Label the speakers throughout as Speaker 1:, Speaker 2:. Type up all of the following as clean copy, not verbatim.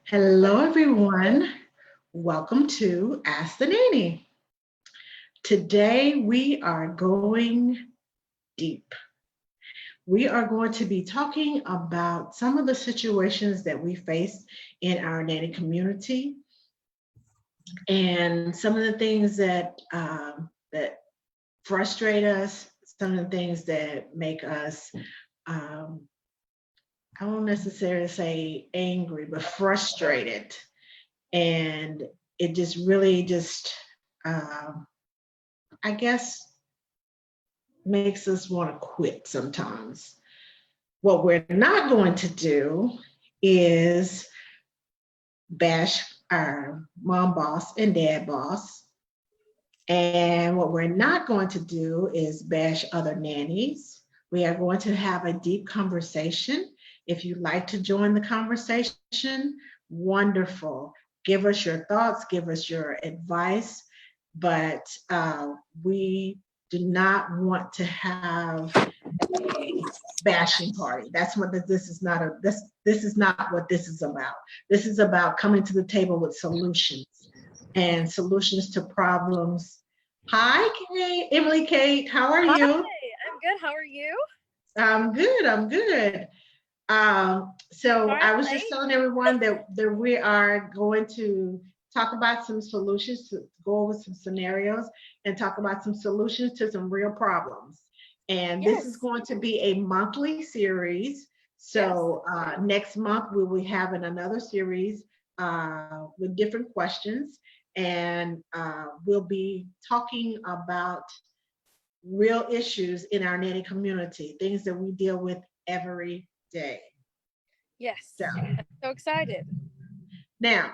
Speaker 1: Hello, everyone. Welcome to Ask the Nanny. Today, we are going deep. We are going to be talking about some of the situations that we face in our nanny community and some of the things that frustrate us, some of the things that make us, um, I won't necessarily say angry, but frustrated. And it just really just um, I guess makes us want to quit sometimes. What we're not going to do is bash our mom boss and dad boss. And what we're not going to do is bash other nannies. We are going to have a deep conversation. If you'd like to join the conversation, wonderful. Give us your thoughts, give us your advice, but we do not want to have a bashing party. That's what this is not this is not what this is about. This is about coming to the table with solutions and solutions to problems. Hi, Kate, Emily, Kate, how are
Speaker 2: Hi,
Speaker 1: you?
Speaker 2: I'm good. How are you?
Speaker 1: I'm good. I'm good. So
Speaker 2: Sorry
Speaker 1: I
Speaker 2: I'm
Speaker 1: was just
Speaker 2: late.
Speaker 1: telling everyone that we are going to talk about some solutions, to go over some scenarios and talk about some solutions to some real problems. And this is
Speaker 2: Yes,
Speaker 1: going to be a monthly series.
Speaker 2: yes.
Speaker 1: So next month we will have another series with different questions, and we'll be talking about real issues in our nanny community, things that we deal with every day.
Speaker 2: Yes.
Speaker 1: So
Speaker 2: I'm so excited.
Speaker 1: now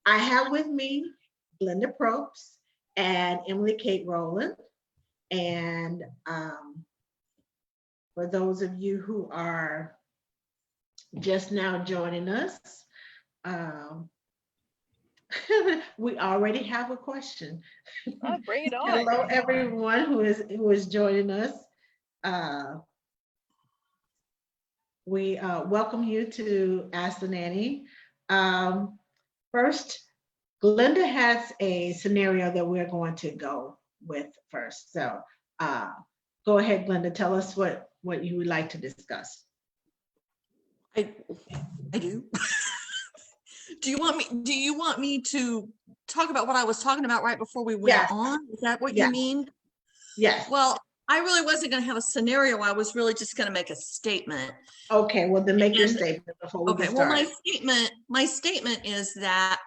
Speaker 1: I have with me Glenda Probst and Emily Kate Rowland. And for those of you who are just now joining us, um, we already have a question.
Speaker 2: Oh, bring it on.
Speaker 1: Hello, everyone who is joining us. Uh, we welcome you to Ask the Nanny. Um, First, Glenda has a scenario that we're going to go with first. So uh, go ahead, Glenda. Tell us what you would like to discuss.
Speaker 3: I I do. Do you want me to talk about what I was talking about right before we went
Speaker 1: Yes,
Speaker 3: on? Is that what you
Speaker 1: yes,
Speaker 3: mean?
Speaker 1: yes.
Speaker 3: Well, I really wasn't going to have a scenario. I was really just going to make a statement.
Speaker 1: Okay, well then make your
Speaker 3: And
Speaker 1: statement before we
Speaker 3: okay,
Speaker 1: get
Speaker 3: well,
Speaker 1: started.
Speaker 3: my statement is that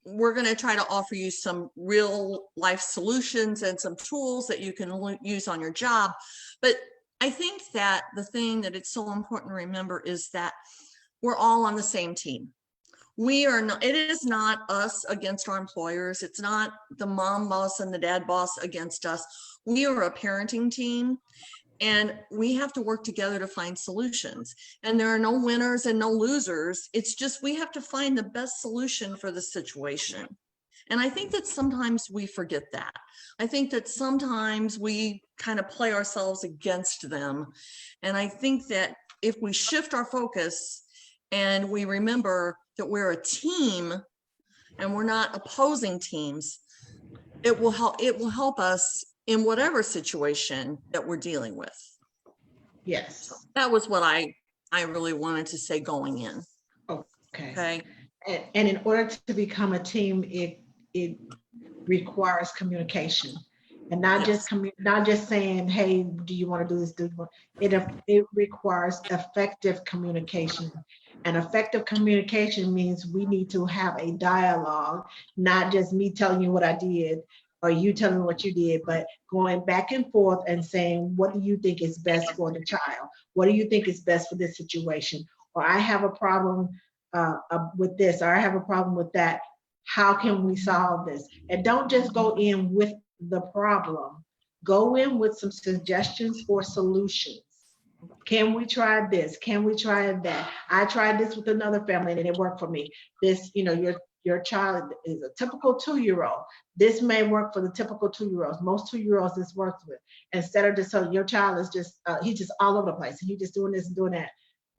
Speaker 3: we're going to try to offer you some real life solutions and some tools that you can use on your job. But I think that the thing that it's so important to remember is that we're all on the same team. We are not, it is not us against our employers. It's not the mom boss and the dad boss against us. We are a parenting team, and we have to work together to find solutions. And there are no winners and no losers. It's just we have to find the best solution for the situation. And I think that sometimes we forget that. I think that sometimes we kind of play ourselves against them. And I think that if we shift our focus and we remember that we're a team and we're not opposing teams, it will help us in whatever situation that we're dealing with. So
Speaker 1: Yes.
Speaker 3: that was what I really wanted to say going in.
Speaker 1: Okay.
Speaker 3: Okay.
Speaker 1: And in order to become a team, it requires communication, and not
Speaker 3: Yes.
Speaker 1: just not just saying, "Hey, do you want to do this?" It requires effective communication, and effective communication means we need to have a dialogue, not just me telling you what I did or you telling me what you did, but going back and forth and saying, "What do you think is best for the child? What do you think is best for this situation?" Or I have a problem with this, or I have a problem with that. How can we solve this? And don't just go in with the problem. Go in with some suggestions for solutions. Can we try this? Can we try that? I tried this with another family and it worked for me. This, your child is a typical 2-year-old. This may work for the typical 2-year-olds. Most 2-year-olds this works with. Instead of just so your child is just he's just all over the place and he's just doing this and doing that.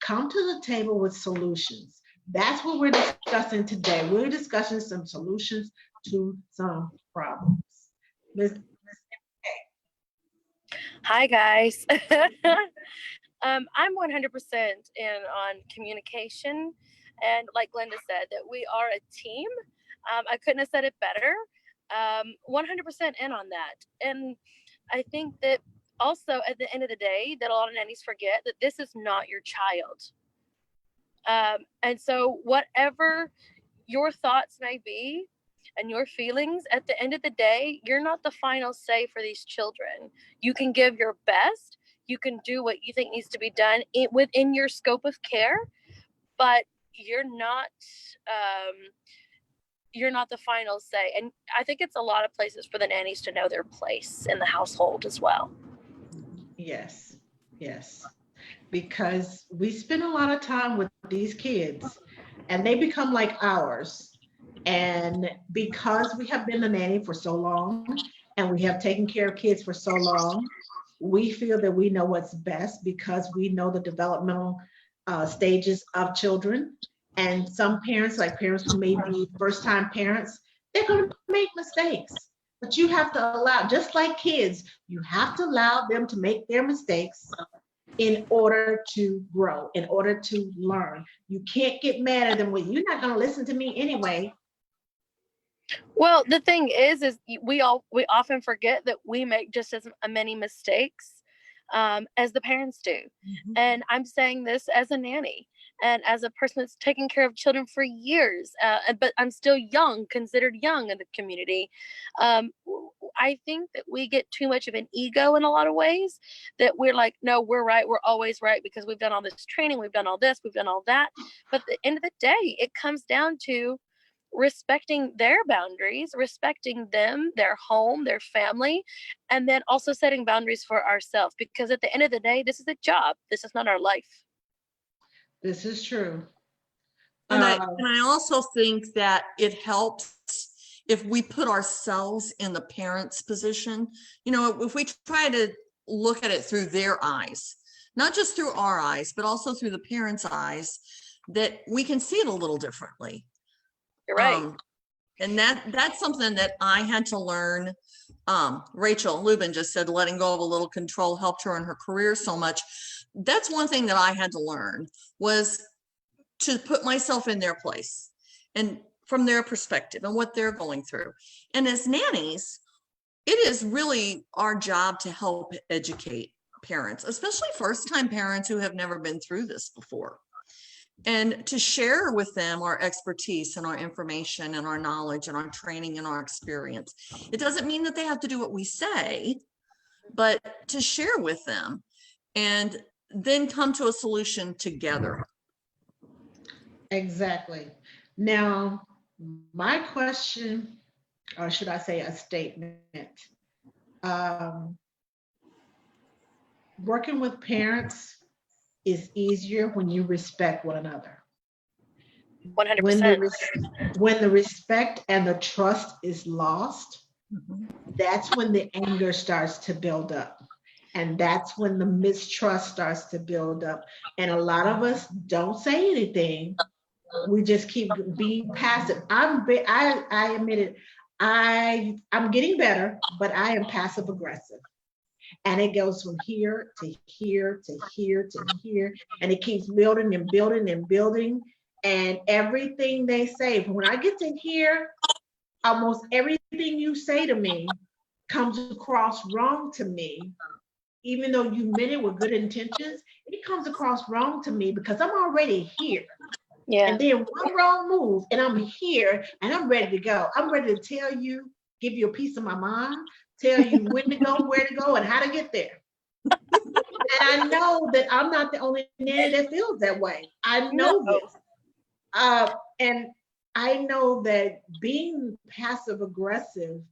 Speaker 1: Come to the table with solutions. That's what we're discussing today. We're discussing some solutions to some problems. Ms.
Speaker 2: Hi, guys. I'm 100% in on communication. And like Linda said, that we are a team. I couldn't have said it better. 100% in on that. And I think that also at the end of the day, that a lot of nannies forget that this is not your child. And so, whatever your thoughts may be and your feelings, at the end of the day, you're not the final say for these children. You can give your best, you can do what you think needs to be done within your scope of care, but you're not the final say. And I think it's a lot of places for the nannies to know their place in the household as well.
Speaker 1: Yes, yes. Because we spend a lot of time with these kids and they become like ours. And because we have been a nanny for so long and we have taken care of kids for so long, we feel that we know what's best because we know the developmental stages of children. And some parents, like parents who may be first time parents, they're going to make mistakes. But you have to allow, just like kids, you have to allow them to make their mistakes in order to grow, in order to learn. You can't get mad at them. Well, you're not going to listen to me anyway.
Speaker 2: Well, the thing is we often forget that we make just as many mistakes as the parents do. Mm-hmm. And I'm saying this as a nanny and as a person that's taken care of children for years, but I'm still young, considered young in the community. I think that we get too much of an ego in a lot of ways, that we're like, no, we're right. We're always right because we've done all this training. We've done all this. We've done all that. But at the end of the day, it comes down to respecting their boundaries, respecting them, their home, their family, and then also setting boundaries for ourselves. Because at the end of the day, this is a job. This is not our life.
Speaker 1: This is true.
Speaker 3: And I also think that it helps if we put ourselves in the parent's position. You know, if we try to look at it through their eyes, not just through our eyes, but also through the parent's eyes, that we can see it a little differently.
Speaker 2: You're right.
Speaker 3: And that's something that I had to learn. Rachel Lubin just said letting go of a little control helped her in her career so much. That's one thing that I had to learn, was to put myself in their place and from their perspective and what they're going through. And as nannies, it is really our job to help educate parents, especially first-time parents who have never been through this before, and to share with them our expertise and our information and our knowledge and our training and our experience. It doesn't mean that they have to do what we say, but to share with them and then come to a solution together.
Speaker 1: Exactly. Now, my question, or should I say a statement, working with parents is easier when you respect one another.
Speaker 2: 100%.
Speaker 1: When the respect and the trust is lost, that's when the anger starts to build up. And that's when the mistrust starts to build up. And a lot of us don't say anything. We just keep being passive. I admit it. I'm getting better, but I am passive aggressive. And it goes from here to here to here to here. And it keeps building and building and building. And everything they say, when I get to here, almost everything you say to me comes across wrong to me. Even though you meant it with good intentions, it comes across wrong to me because I'm already here. Yeah. And then one wrong move and I'm here and I'm ready to go. I'm ready to tell you, give you a piece of my mind, tell you when to go, where to go, and how to get there. And I know that I'm not the only nanny that feels that way. I know this. And I know that being passive aggressive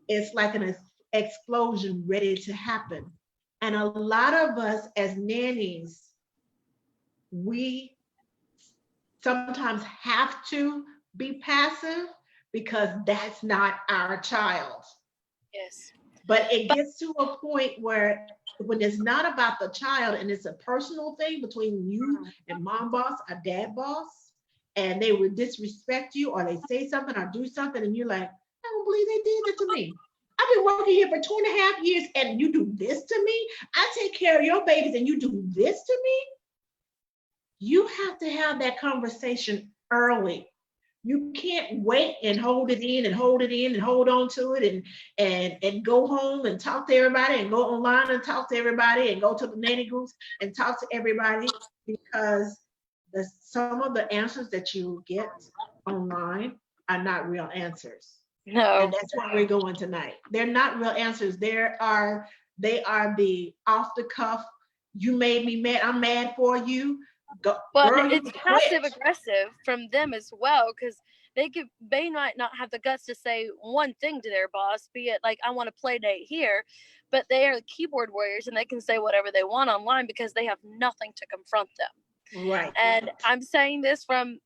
Speaker 1: is like an explosion ready to happen. And a lot of us as nannies, we sometimes have to be passive because that's not our child.
Speaker 2: Yes.
Speaker 1: But it gets to a point where when it's not about the child and it's a personal thing between you and mom boss or dad boss, and they would disrespect you, or they say something or do something, and you're like, I don't believe they did that to me. I've been working here for 2.5 years, and you do this to me. I take care of your babies, and you do this to me. You have to have that conversation early. You can't wait and hold it in and hold it in and hold on to it and go home and talk to everybody and go online and talk to everybody and go to the nanny groups and talk to everybody, because some of the answers that you get online are not real answers.
Speaker 2: No.
Speaker 1: And that's why we're going tonight. They're not real answers. They are the off the cuff, you made me mad, I'm mad for you.
Speaker 2: Well,
Speaker 1: Girl,
Speaker 2: it's passive aggressive from them as well, because they might not have the guts to say one thing to their boss, be it like, I want a play date here, but they are keyboard warriors and they can say whatever they want online because they have nothing to confront them.
Speaker 1: Right.
Speaker 2: And I'm saying this from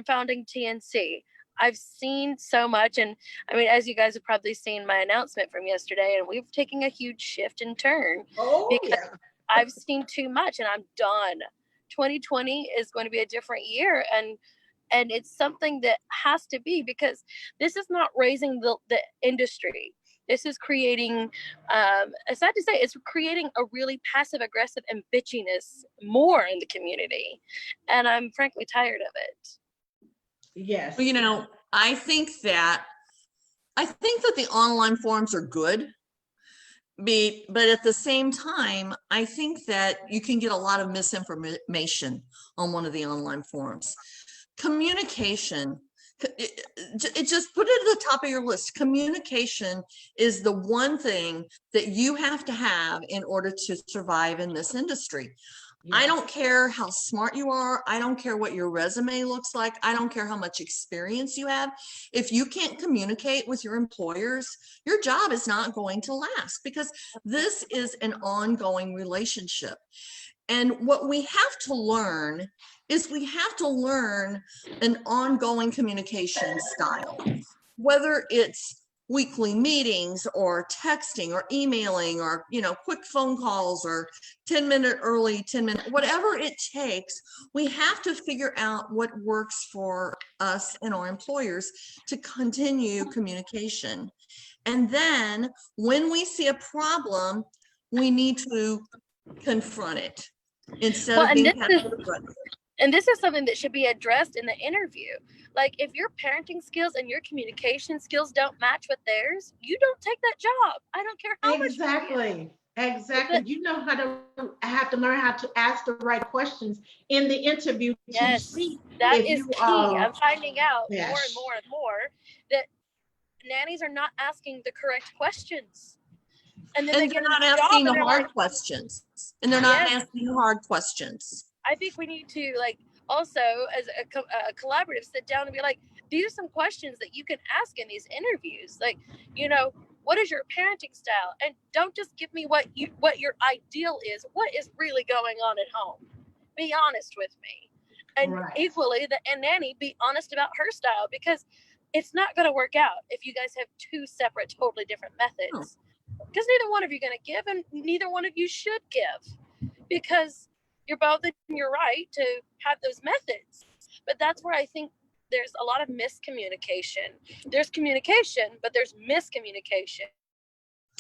Speaker 2: founding TNC. I've seen so much, and I mean, as you guys have probably seen my announcement from yesterday, and we've taken a huge shift and turn. Because I've seen too much, and I'm done. 2020 is going to be a different year, and it's something that has to be, because this is not raising the industry. This is creating, sad to say, it's creating a really passive aggressive and bitchiness more in the community, and I'm frankly tired of it.
Speaker 1: Yes.
Speaker 3: Well, I think that the online forums are good. But at the same time, I think that you can get a lot of misinformation on one of the online forums. Communication, it just put it at the top of your list. Communication is the one thing that you have to have in order to survive in this industry. Yeah. I don't care how smart you are. I don't care what your resume looks like. I don't care how much experience you have. If you can't communicate with your employers, your job is not going to last, because this is an ongoing relationship. And what we have to learn is an ongoing communication style, whether it's weekly meetings or texting or emailing or, quick phone calls or 10-minute early, 10-minute, whatever it takes. We have to figure out what works for us and our employers to continue communication. And then when we see a problem, we need to confront it instead of being passive aggressive.
Speaker 2: And this is something that should be addressed in the interview. Like, if your parenting skills and your communication skills don't match with theirs, you don't take that job. I don't care how much.
Speaker 1: Exactly. You know how to have to learn how to ask the right questions in the interview.
Speaker 2: Yes, that is key. I'm finding out more and more and more that nannies are not asking the correct questions.
Speaker 3: And they're not asking the hard questions. And they're not asking hard questions.
Speaker 2: I think we need to, also as a collaborative, sit down and be like, these are some questions that you can ask in these interviews. Like, what is your parenting style? And don't just give me what your ideal is. What is really going on at home? Be honest with me. And equally, and Nanny, be honest about her style, because it's not going to work out if you guys have two separate, totally different methods. Because neither one of you are going to give, and neither one of you should give, because you're both in your right to have those methods. But that's where I think there's a lot of miscommunication. There's communication, but there's miscommunication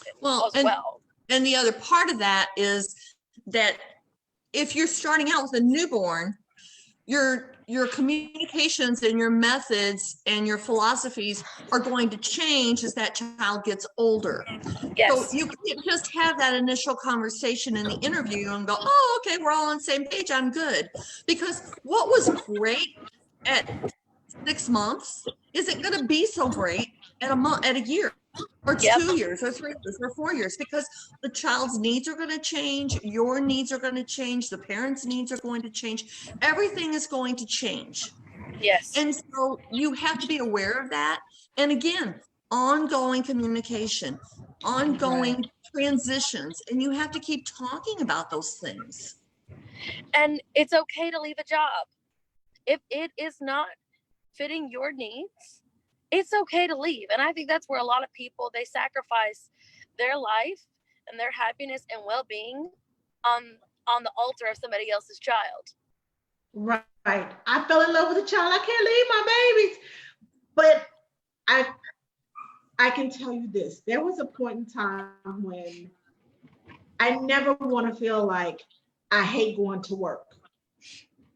Speaker 2: as well.
Speaker 3: And the other part of that is that if you're starting out with a newborn, your communications and your methods and your philosophies are going to change as that child gets older.
Speaker 2: Yes.
Speaker 3: So you can't just have that initial conversation in the interview and go, oh, okay, we're all on the same page, I'm good. Because what was great at 6 months isn't going to be so great at a year, or 2 years, or 3 years, or 4 years, because the child's needs are going to change, your needs are going to change, the parents' needs are going to change, everything is going to change.
Speaker 2: Yes.
Speaker 3: And so you have to be aware of that. And again, ongoing communication, ongoing transitions, and you have to keep talking about those things.
Speaker 2: And it's okay to leave a job. If it is not fitting your needs, it's okay to leave. And I think that's where a lot of people, they sacrifice their life and their happiness and well-being on the altar of somebody else's child.
Speaker 1: Right. I fell in love with a child. I can't leave my babies. But I I can tell you this. There was a point in time when I never want to feel like I hate going to work.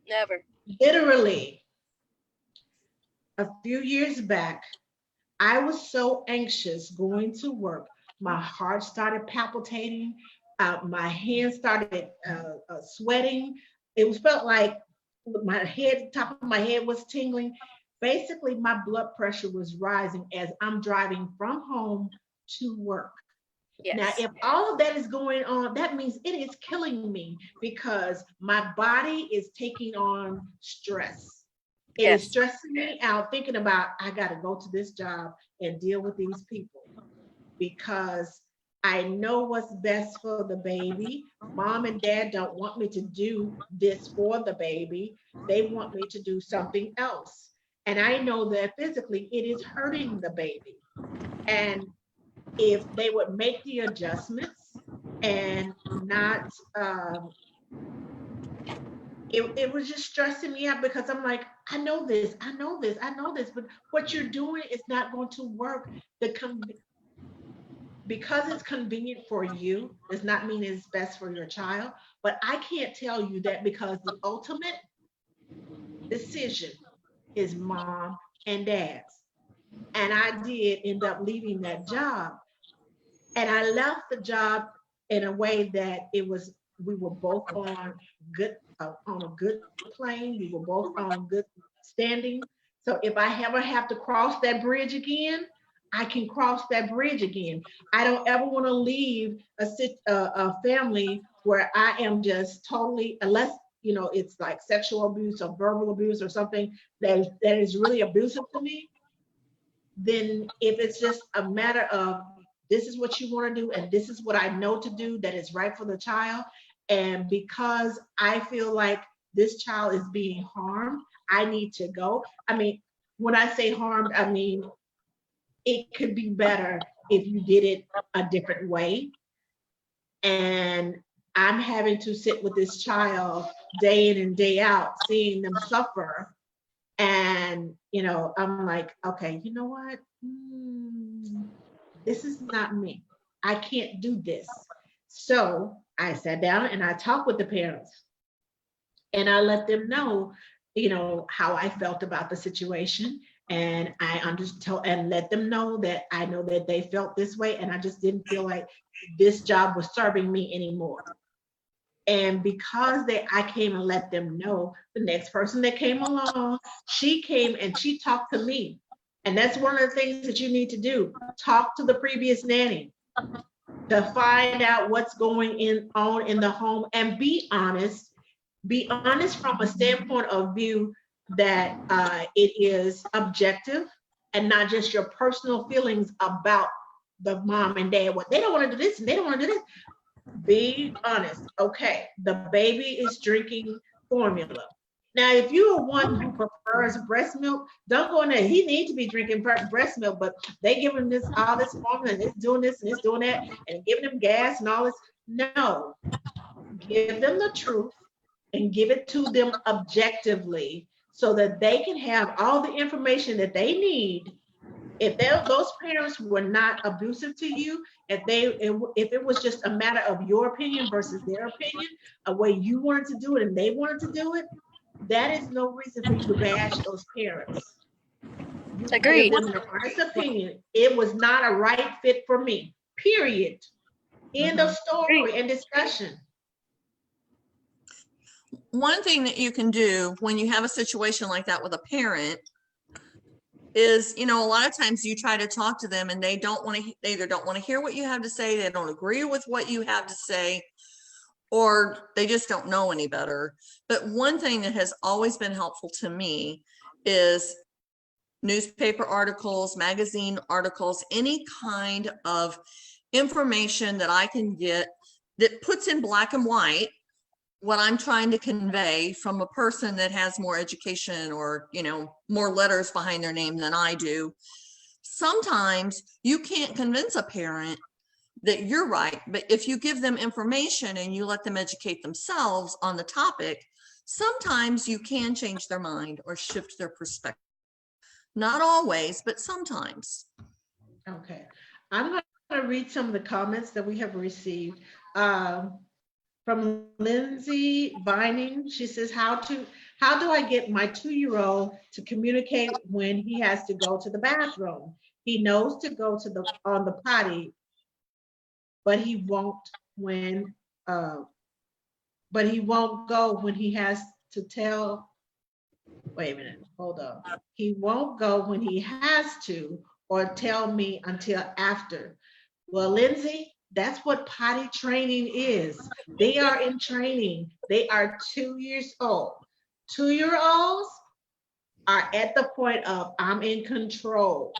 Speaker 2: Never.
Speaker 1: Literally, a few years back, I was so anxious going to work. My heart started palpitating. My hands started sweating. It was felt like my head, top of my head was tingling. Basically, my blood pressure was rising as I'm driving from home to work. Now,
Speaker 2: Yes.
Speaker 1: if all of that is going on, that means it is killing me because my body is taking on stress. It is
Speaker 2: Yes.
Speaker 1: stressing me out thinking about I got to go to this job and deal with these people because I know what's best for the baby. Mom and dad don't want me to do this for the baby. They want me to do something else. And I know that physically it is hurting the baby. And if they would make the adjustments and not it was just stressing me out because I'm like, I know this, I know this, I know this, but what you're doing is not going to work. Because it's convenient for you does not mean it's best for your child. But I can't tell you that because the ultimate decision is mom and dad's. And I did end up leaving that job. And I left the job in a way that it was we were both on a good plane. We were both on good standing. So if I ever have to cross that bridge again, I can cross that bridge again. I don't ever want to leave a family where I am just totally, unless it's like sexual abuse or verbal abuse or something that is really abusive to me. Then if it's just a matter of this is what you want to do and this is what I know to do that is right for the child, and because I feel like this child is being harmed, I need to go. I mean, when I say harmed, I mean it could be better if you did it a different way. And I'm having to sit with this child day in and day out, seeing them suffer. And, I'm like, okay, you know what? This is not me. I can't do this. So I sat down and I talked with the parents and I let them know, how I felt about the situation. And I understood and let them know that I know that they felt this way. And I just didn't feel like this job was serving me anymore. And because I came and let them know, the next person that came along, she came and she talked to me. And that's one of the things that you need to do. Talk to the previous nanny to find out what's on in the home and be honest. Be honest from a standpoint of view that it is objective and not just your personal feelings about the mom and dad. What they don't want to do this and they don't want to do this. Be honest. Okay, the baby is drinking formula. Now, if you are one who prefers breast milk, don't go in there. He needs to be drinking breast milk, but they give him all this formula and it's doing this and it's doing that and giving him gas and all this. No, give them the truth and give it to them objectively so that they can have all the information that they need. If those parents were not abusive to you, if it was just a matter of your opinion versus their opinion, a way you wanted to do it and they wanted to do it, that is no reason for you to bash those parents. You give
Speaker 2: Agreed.
Speaker 1: them an honest opinion. It was not a right fit for me. Period. End of story and discussion.
Speaker 3: One thing that you can do when you have a situation like that with a parent is, a lot of times you try to talk to them and they either don't want to hear what you have to say, they don't agree with what you have to say, or they just don't know any better. But one thing that has always been helpful to me is newspaper articles, magazine articles, any kind of information that I can get that puts in black and white what I'm trying to convey from a person that has more education or, more letters behind their name than I do. Sometimes you can't convince a parent that you're right, but if you give them information and you let them educate themselves on the topic, sometimes you can change their mind or shift their perspective. Not always, but sometimes.
Speaker 1: Okay. I'm going to read some of the comments that we have received. From Lindsay Vining, she says, how do I get my 2-year-old to communicate when he has to go to the bathroom? He knows to go to on the potty, but he won't when but he won't go when he has to tell. Wait a minute, hold on. He won't go when he has to or tell me until after. Well, Lindsay, that's what potty training is. They are in training. They are 2 years old. 2-year-olds are at the point of I'm in control.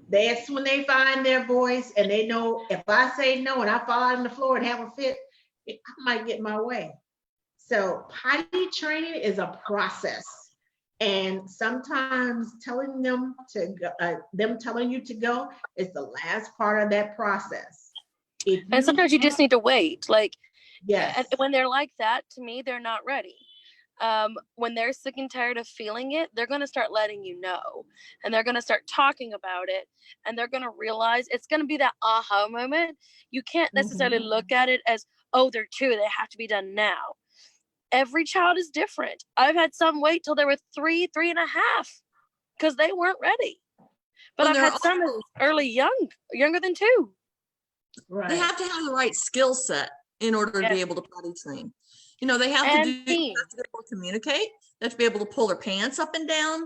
Speaker 1: That's when they find their voice and they know if I say no and I fall on the floor and have a fit, I might get my way. So potty training is a process. And sometimes telling them to go, telling you to go is the last part of that process.
Speaker 2: And sometimes you just need to wait. Like,
Speaker 1: yes,
Speaker 2: when they're like that, to me, they're not ready. When they're sick and tired of feeling it, they're going to start letting you know, and they're going to start talking about it, and they're going to realize it's going to be that aha moment. You can't necessarily look at it as, oh, they're 2, they have to be done now. Every child is different. I've had some wait till they were 3 and a half because they weren't ready. But I've had some early, younger than 2.
Speaker 1: right.
Speaker 3: They have to have the right skill set in order to be able to potty train. You know, they have to be able to communicate. They have to be able to pull their pants up and down,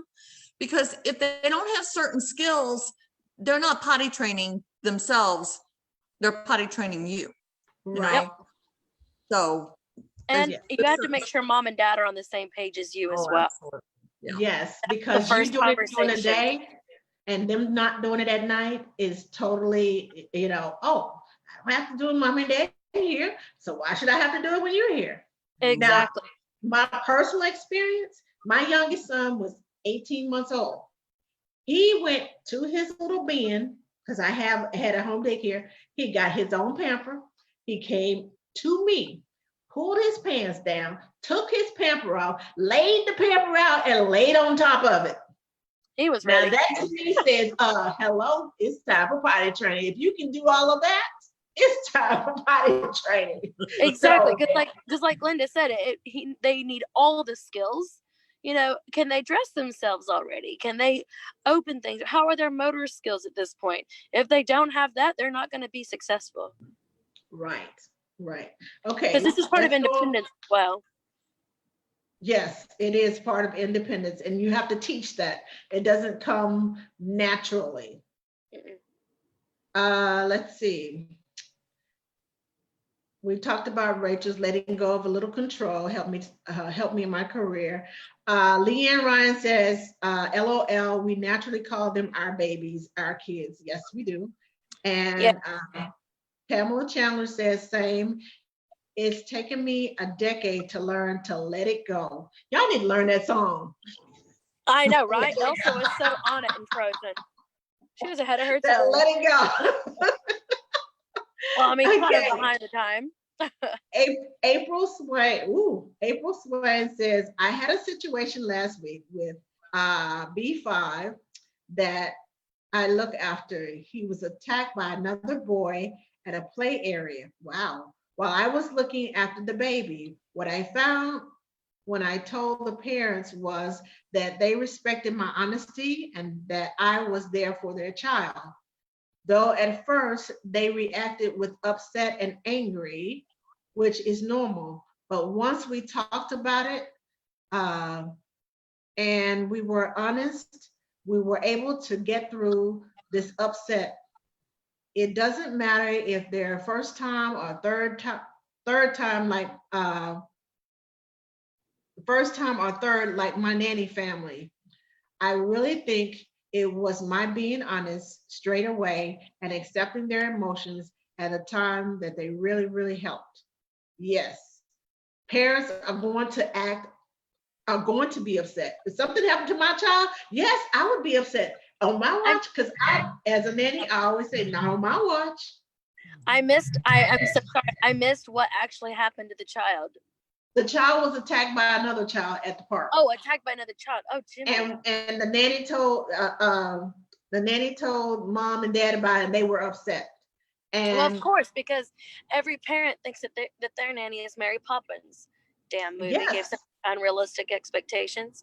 Speaker 3: because if they don't have certain skills, they're not potty training themselves. They're potty training you.
Speaker 1: Right.
Speaker 3: So,
Speaker 2: and you have to make sure mom and dad are on the same page as you as well.
Speaker 1: Yeah. Yes, because you doing it during the day and them not doing it at night is totally, oh, I don't have to do it mom and dad here, so why should I have to do it when you're here?
Speaker 2: Exactly.
Speaker 1: Now, my personal experience, my youngest son was 18 months old. He went to his little bin because I had a home daycare. He got his own pamper. He came to me, pulled his pants down, took his pamper off, laid the pamper out, and laid on top of it.
Speaker 2: He was ready.
Speaker 1: Now that to me says, hello, it's time for potty training. If you can do all of that, it's time for potty training.
Speaker 2: Exactly, because just like Linda said, they need all the skills. Can they dress themselves already? Can they open things? How are their motor skills at this point? If they don't have that, they're not going to be successful.
Speaker 1: Right. Okay.
Speaker 2: Because this is part of independence as well.
Speaker 1: Yes, it is part of independence, and you have to teach that. It doesn't come naturally. Let's see. We talked about Rachel's letting go of a little control, help me in my career. Leanne Ryan says, LOL, we naturally call them our babies, our kids. Yes, we do. And Pamela Chandler says, same. It's taken me a decade to learn to let it go. Y'all need to learn that song.
Speaker 2: I know, right? Elsa was so on it in Frozen. She was ahead of her time.
Speaker 1: Let it go.
Speaker 2: Well, I mean, kind of behind the time.
Speaker 1: April Swain says, I had a situation last week with B5 that I look after. He was attacked by another boy at a play area. Wow. While I was looking after the baby, what I found when I told the parents was that they respected my honesty and that I was there for their child. Though at first they reacted with upset and angry, which is normal. But once we talked about it and we were honest, we were able to get through this upset. It doesn't matter if they're first time or third time, like first time or third, like my nanny family. I really think it was my being honest straight away and accepting their emotions at a time that they really, really helped. Yes, parents are going to be upset. If something happened to my child, yes, I would be upset on my watch, because as a nanny, I always say, not on my watch.
Speaker 2: I'm so sorry. I missed what actually happened to the child.
Speaker 1: The child was attacked by another child at the park.
Speaker 2: Oh, attacked by another child. Oh, Jimmy.
Speaker 1: And the nanny told mom and dad about it, and they were upset. And
Speaker 2: well, of course, because every parent thinks that their nanny is Mary Poppins. Damn movie
Speaker 1: yes.
Speaker 2: gives them unrealistic expectations.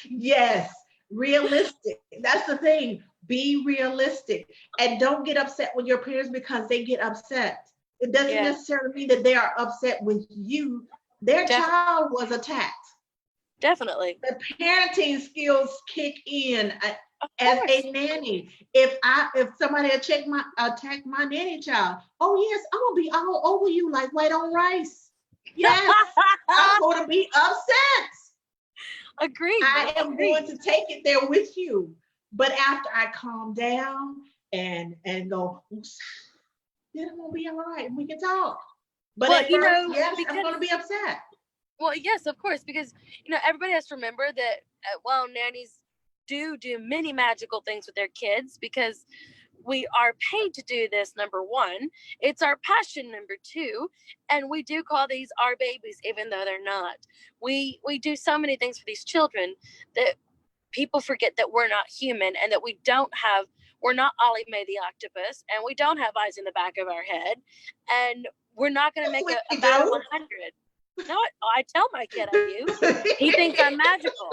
Speaker 1: Yes, realistic. That's the thing. Be realistic, and don't get upset with your parents because they get upset. It doesn't necessarily mean that they are upset with you. Their child was attacked.
Speaker 2: Definitely.
Speaker 1: The parenting skills kick in as a nanny. If somebody attacked my nanny child, oh yes, I'm gonna be all over you like white on rice. Yes, I'm gonna be upset.
Speaker 2: Agreed.
Speaker 1: I am going to take it there with you. But after I calm down and go, then I'm gonna be all right and we can talk. But at first, yes, I'm gonna be upset.
Speaker 2: Well, yes, of course, because everybody has to remember that nannies do many magical things with their kids because we are paid to do this. Number one, it's our passion. Number two, and we do call these our babies, even though they're not. We do so many things for these children that people forget that we're not human and that we're not Ollie Mae the octopus, and we don't have eyes in the back of our head, and we're not going to make a bad 100. No, I tell my kid I do. He thinks I'm magical.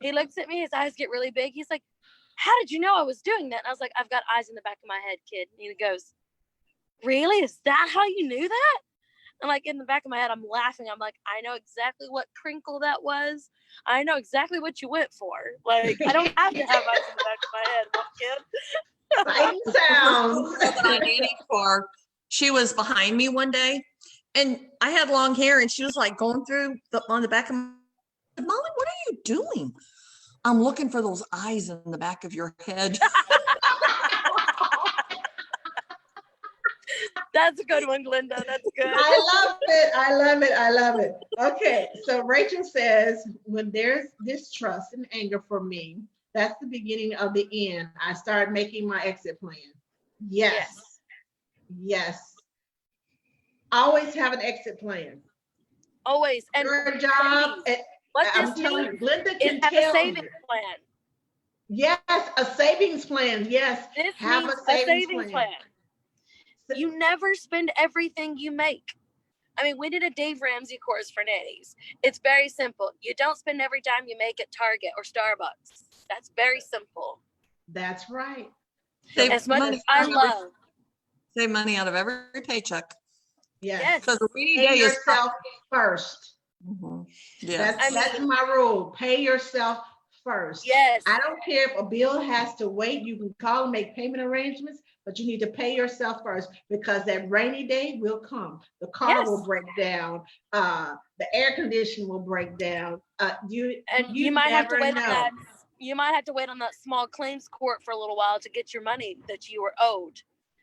Speaker 2: He looks at me, his eyes get really big. He's like, how did you know I was doing that? And I was like, I've got eyes in the back of my head, kid. And he goes, really? Is that how you knew that? And like in the back of my head, I'm laughing. I'm like, I know exactly what crinkle that was. I know exactly what you went for. Like, I don't have to have eyes in the back of my head, kid.
Speaker 1: Sounds.
Speaker 3: That I nannied for, she was behind me one day, and I had long hair, and she was like going through on the back of my head. Molly, what are you doing? I'm looking for those eyes in the back of your head.
Speaker 2: That's a good one, Glenda. That's good.
Speaker 1: I love it. I love it. I love it. Okay. So Rachel says, when there's distrust and anger for me, that's the beginning of the end. I start making my exit plan. Yes. Yes. Always have an exit plan.
Speaker 2: Always. And
Speaker 1: your job.
Speaker 2: What
Speaker 1: I'm
Speaker 2: this
Speaker 1: telling you, Glenda can
Speaker 2: have
Speaker 1: tell
Speaker 2: a savings
Speaker 1: you.
Speaker 2: plan.
Speaker 1: Yes, a savings plan. Yes,
Speaker 2: This
Speaker 1: have
Speaker 2: means
Speaker 1: a savings plan.
Speaker 2: You never spend everything you make. I mean, we did a Dave Ramsey course for nannies. It's very simple. You don't spend every dime you make at Target or Starbucks. That's very simple.
Speaker 1: That's right.
Speaker 2: As much as I love.
Speaker 3: Save money out of every paycheck.
Speaker 1: Yes.
Speaker 3: Because the rainy
Speaker 1: Pay
Speaker 3: day is
Speaker 1: yourself first.
Speaker 3: Mm-hmm. Yeah.
Speaker 1: That's my rule. Pay yourself first.
Speaker 2: Yes.
Speaker 1: I don't care if a bill has to wait. You can call and make payment arrangements, but you need to pay yourself first because that rainy day will come. The car will break down. The air conditioning will break down. You
Speaker 2: might have to wait
Speaker 1: know.
Speaker 2: on that. You might have to wait on that small claims court for a little while to get your money that you were owed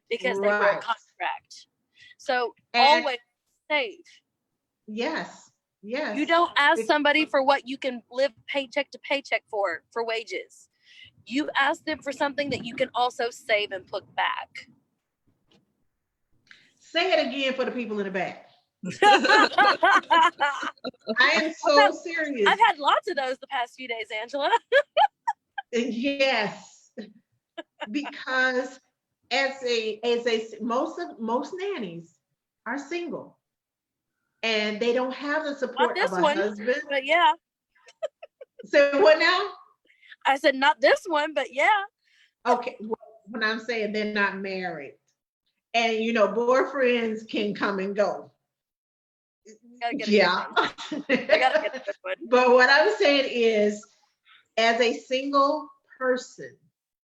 Speaker 2: because they broke contract. So always save.
Speaker 1: Yes. Yes.
Speaker 2: You don't ask somebody for what you can live paycheck to paycheck for wages. You ask them for something that you can also save and put back.
Speaker 1: Say it again for the people in the back. I am so serious.
Speaker 2: I've had lots of those the past few days, Angela.
Speaker 1: Yes. Because most nannies are single. And they don't have the support of a husband.
Speaker 2: But yeah.
Speaker 1: So what now?
Speaker 2: I said not this one, but yeah.
Speaker 1: Okay. When I'm saying they're not married. And boyfriends can come and go. Yeah. But what I'm saying is, as a single person,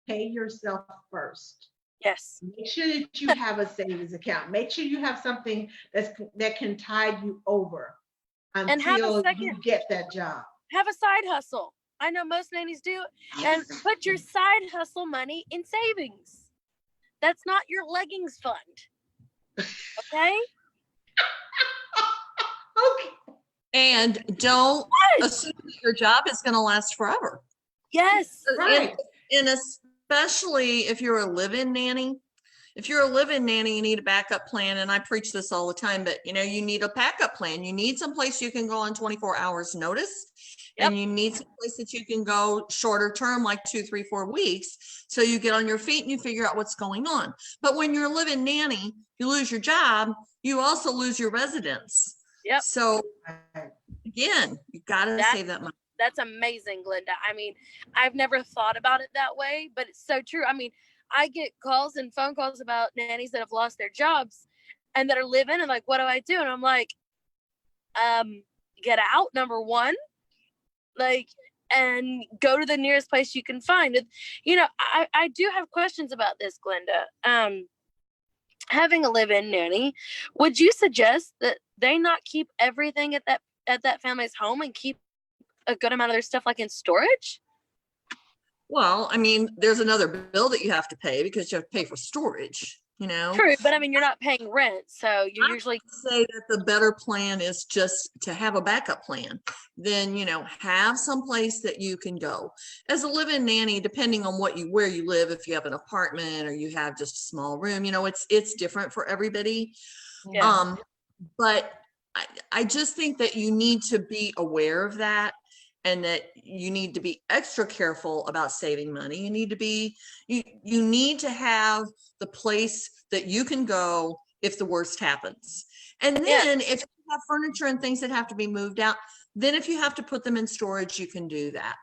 Speaker 1: pay yourself first.
Speaker 2: Yes.
Speaker 1: Make sure that you have a savings account. Make sure you have something that can tide you over until you get that job.
Speaker 2: Have a side hustle. I know most nannies do. And put your side hustle money in savings. That's not your leggings fund. Okay?
Speaker 3: Okay. And don't assume that your job is going to last forever.
Speaker 2: Yes.
Speaker 1: Right.
Speaker 3: And especially if you're a live-in nanny, If you're a live-in nanny, you need a backup plan. And I preach this all the time, but you know, you need a backup plan. You need some place you can go on 24 hours notice.
Speaker 2: Yep.
Speaker 3: And you need some place that you can go shorter term, like 2, 3, 4 weeks. So you get on your feet and you figure out what's going on. But when you're a live-in nanny, you lose your job, you also lose your residence.
Speaker 2: Yep.
Speaker 3: So again, you got to save that money.
Speaker 2: That's amazing, Glenda. I mean, I've never thought about it that way, but it's so true. I mean, I get calls and phone calls about nannies that have lost their jobs and that are living and like, what do I do? And I'm like, get out, number one, like, and go to the nearest place you can find it. You know, I do have questions about this, Glenda. Having a live-in nanny, would you suggest that they not keep everything at that family's home and keep a good amount of their stuff like in storage?
Speaker 3: Well, I mean, there's another bill that you have to pay because you have to pay for storage, you know?
Speaker 2: True, but I mean, you're not paying rent, so you're usually
Speaker 3: say that the better plan is just to have a backup plan. Then, you know, have some place that you can go. As a live-in nanny, depending on where you live, if you have an apartment or you have just a small room, you know, it's different for everybody.
Speaker 2: Yeah.
Speaker 3: But I just think that you need to be aware of that, and that you need to be extra careful about saving money. You need to be, you need to have the place that you can go if the worst happens. And then if you have furniture and things that have to be moved out, then if you have to put them in storage, you can do that.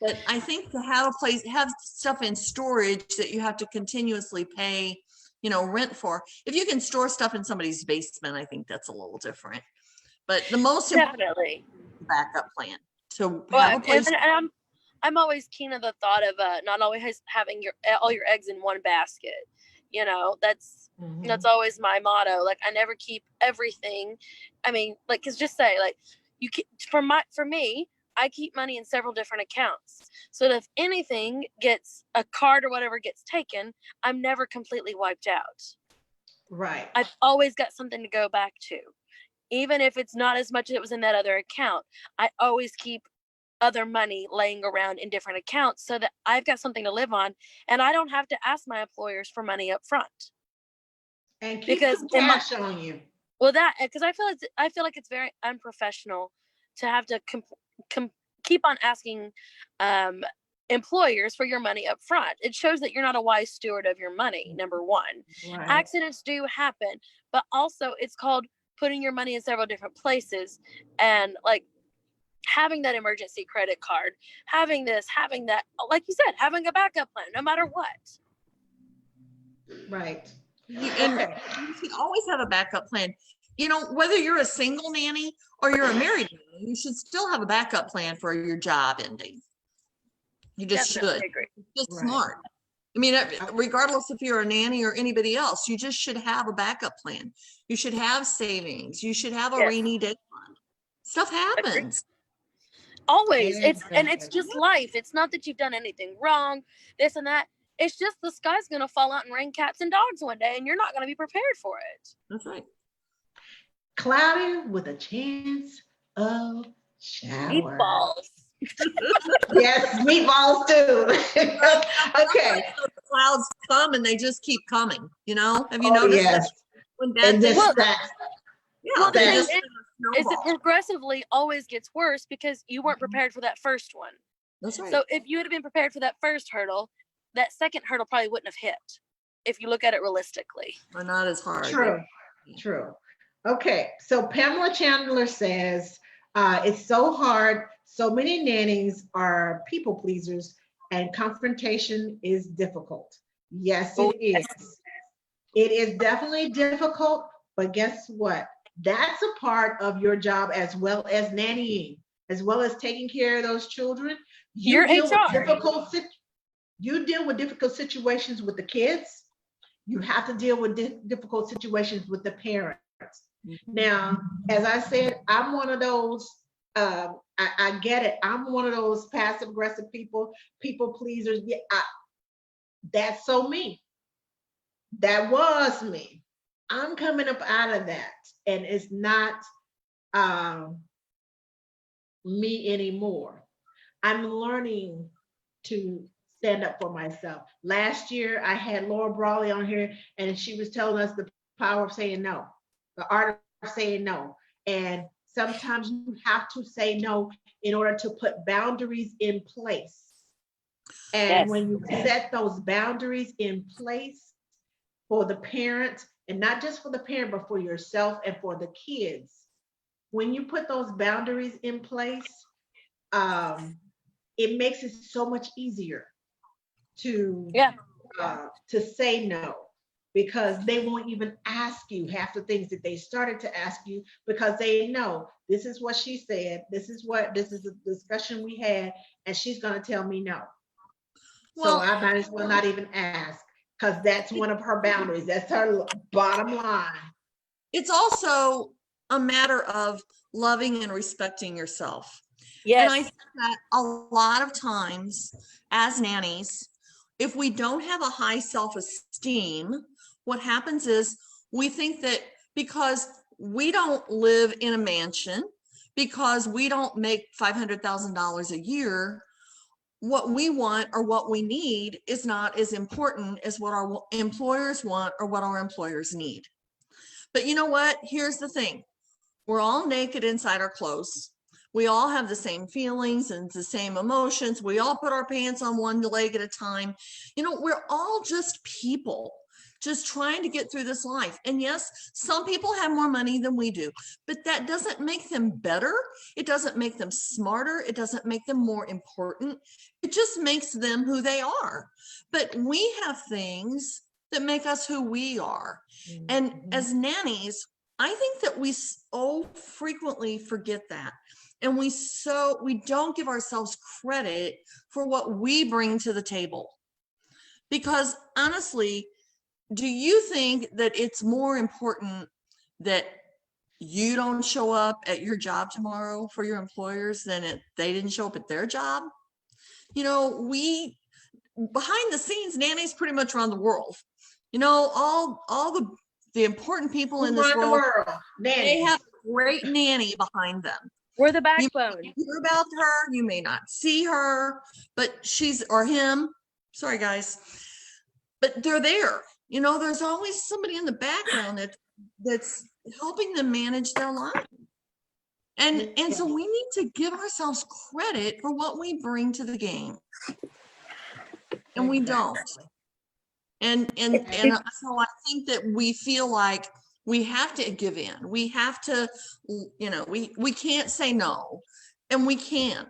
Speaker 3: But I think to have a place, have stuff in storage that you have to continuously pay, you know, rent for. If you can store stuff in somebody's basement, I think that's a little different. But the most
Speaker 2: definitely
Speaker 3: backup plan. So
Speaker 2: well, and I'm always keen on the thought of not always having all your eggs in one basket. You know, that's always my motto. Like, I never keep everything. I mean, like, cause just say like you can, for me, I keep money in several different accounts, so that if anything gets, a card or whatever gets taken, I'm never completely wiped out.
Speaker 1: Right.
Speaker 2: I've always got something to go back to. Even if it's not as much as it was in that other account, I always keep other money laying around in different accounts so that I've got something to live on and I don't have to ask my employers for money up front.
Speaker 1: And keep some cash on you.
Speaker 2: Well, because I feel like it's very unprofessional to have to keep on asking employers for your money up front. It shows that you're not a wise steward of your money, number one. Right. Accidents do happen, but also it's called putting your money in several different places, and like having that emergency credit card, having this, having that, like you said, having a backup plan no matter what.
Speaker 1: Right.
Speaker 3: And you should always have a backup plan. You know, whether you're a single nanny or you're a married nanny, you should still have a backup plan for your job ending. You just should. It's just smart. I mean, regardless if you're a nanny or anybody else, you just should have a backup plan. You should have savings. You should have a rainy day fund. Stuff happens.
Speaker 2: Always. It's just life. It's not that you've done anything wrong, this and that. It's just the sky's going to fall out and rain cats and dogs one day, and you're not going to be prepared for it.
Speaker 3: That's right.
Speaker 1: Cloudy with a chance of shower.
Speaker 2: Meatballs.
Speaker 1: Yes, meatballs too. Okay.
Speaker 3: The clouds come and they just keep coming. You know, have you noticed?
Speaker 1: Yes.
Speaker 3: When bad things
Speaker 2: the thing is it progressively always gets worse because you weren't prepared for that first one.
Speaker 3: That's right.
Speaker 2: So if you had been prepared for that first hurdle, that second hurdle probably wouldn't have hit, if you look at it realistically.
Speaker 3: Or not as hard.
Speaker 1: True. Okay, so Pamela Chandler says, it's so hard. So many nannies are people pleasers and confrontation is difficult. Yes, it is. It is definitely difficult, but guess what? That's a part of your job as well as nannying, as well as taking care of those children. You deal with difficult situations with the kids. You have to deal with difficult situations with the parents. Now, as I said, I'm one of those, I get it. I'm one of those passive aggressive people pleasers. Yeah, that's so me. That was me. I'm coming up out of that, and it's not me anymore. I'm learning to stand up for myself. Last year, I had Laura Brawley on here, and she was telling us the power of saying no, the art of saying no. And sometimes you have to say no in order to put boundaries in place. And
Speaker 2: Yes.
Speaker 1: when you set those boundaries in place for the parent, and not just for the parent, but for yourself and for the kids, when you put those boundaries in place, it makes it so much easier to
Speaker 2: Yeah.
Speaker 1: say no, because they won't even ask you half the things that they started to ask you, because they know this is what she said, this is the discussion we had, and she's going to tell me no. So
Speaker 3: Well,
Speaker 1: I might as well not even ask, because that's one of her boundaries. That's her bottom line.
Speaker 3: it's also a matter of loving and respecting yourself.
Speaker 2: Yes.
Speaker 3: And I think that a lot of times as nannies, if we don't have a high self-esteem, what happens is we think that because we don't live in a mansion, because we don't make $500,000 a year, what we want or what we need is not as important as what our employers want or what our employers need. But you know what? Here's the thing. We're all naked inside our clothes. We all have the same feelings and the same emotions. We all put our pants on one leg at a time. You know, we're all just people just trying to get through this life. And yes, some people have more money than we do, but that doesn't make them better. It doesn't make them smarter. It doesn't make them more important. It just makes them who they are. But we have things that make us who we are. And as nannies, I think that we so frequently forget that. And we don't give ourselves credit for what we bring to the table. Because honestly, do you think that it's more important that you don't show up at your job tomorrow for your employers than they didn't show up at their job? You know, behind the scenes, nannies pretty much run the world. You know, all the important people in this world, they have a great nanny behind them.
Speaker 2: We're the
Speaker 3: You
Speaker 2: backbone.
Speaker 3: may hear about her, you may not see her, but she's or him. Sorry, guys, but they're there. You know, there's always somebody in the background that's helping them manage their life. And so we need to give ourselves credit for what we bring to the game. And we don't. And so I think that we feel like we have to give in. We have to, you know, we can't say no, and we can.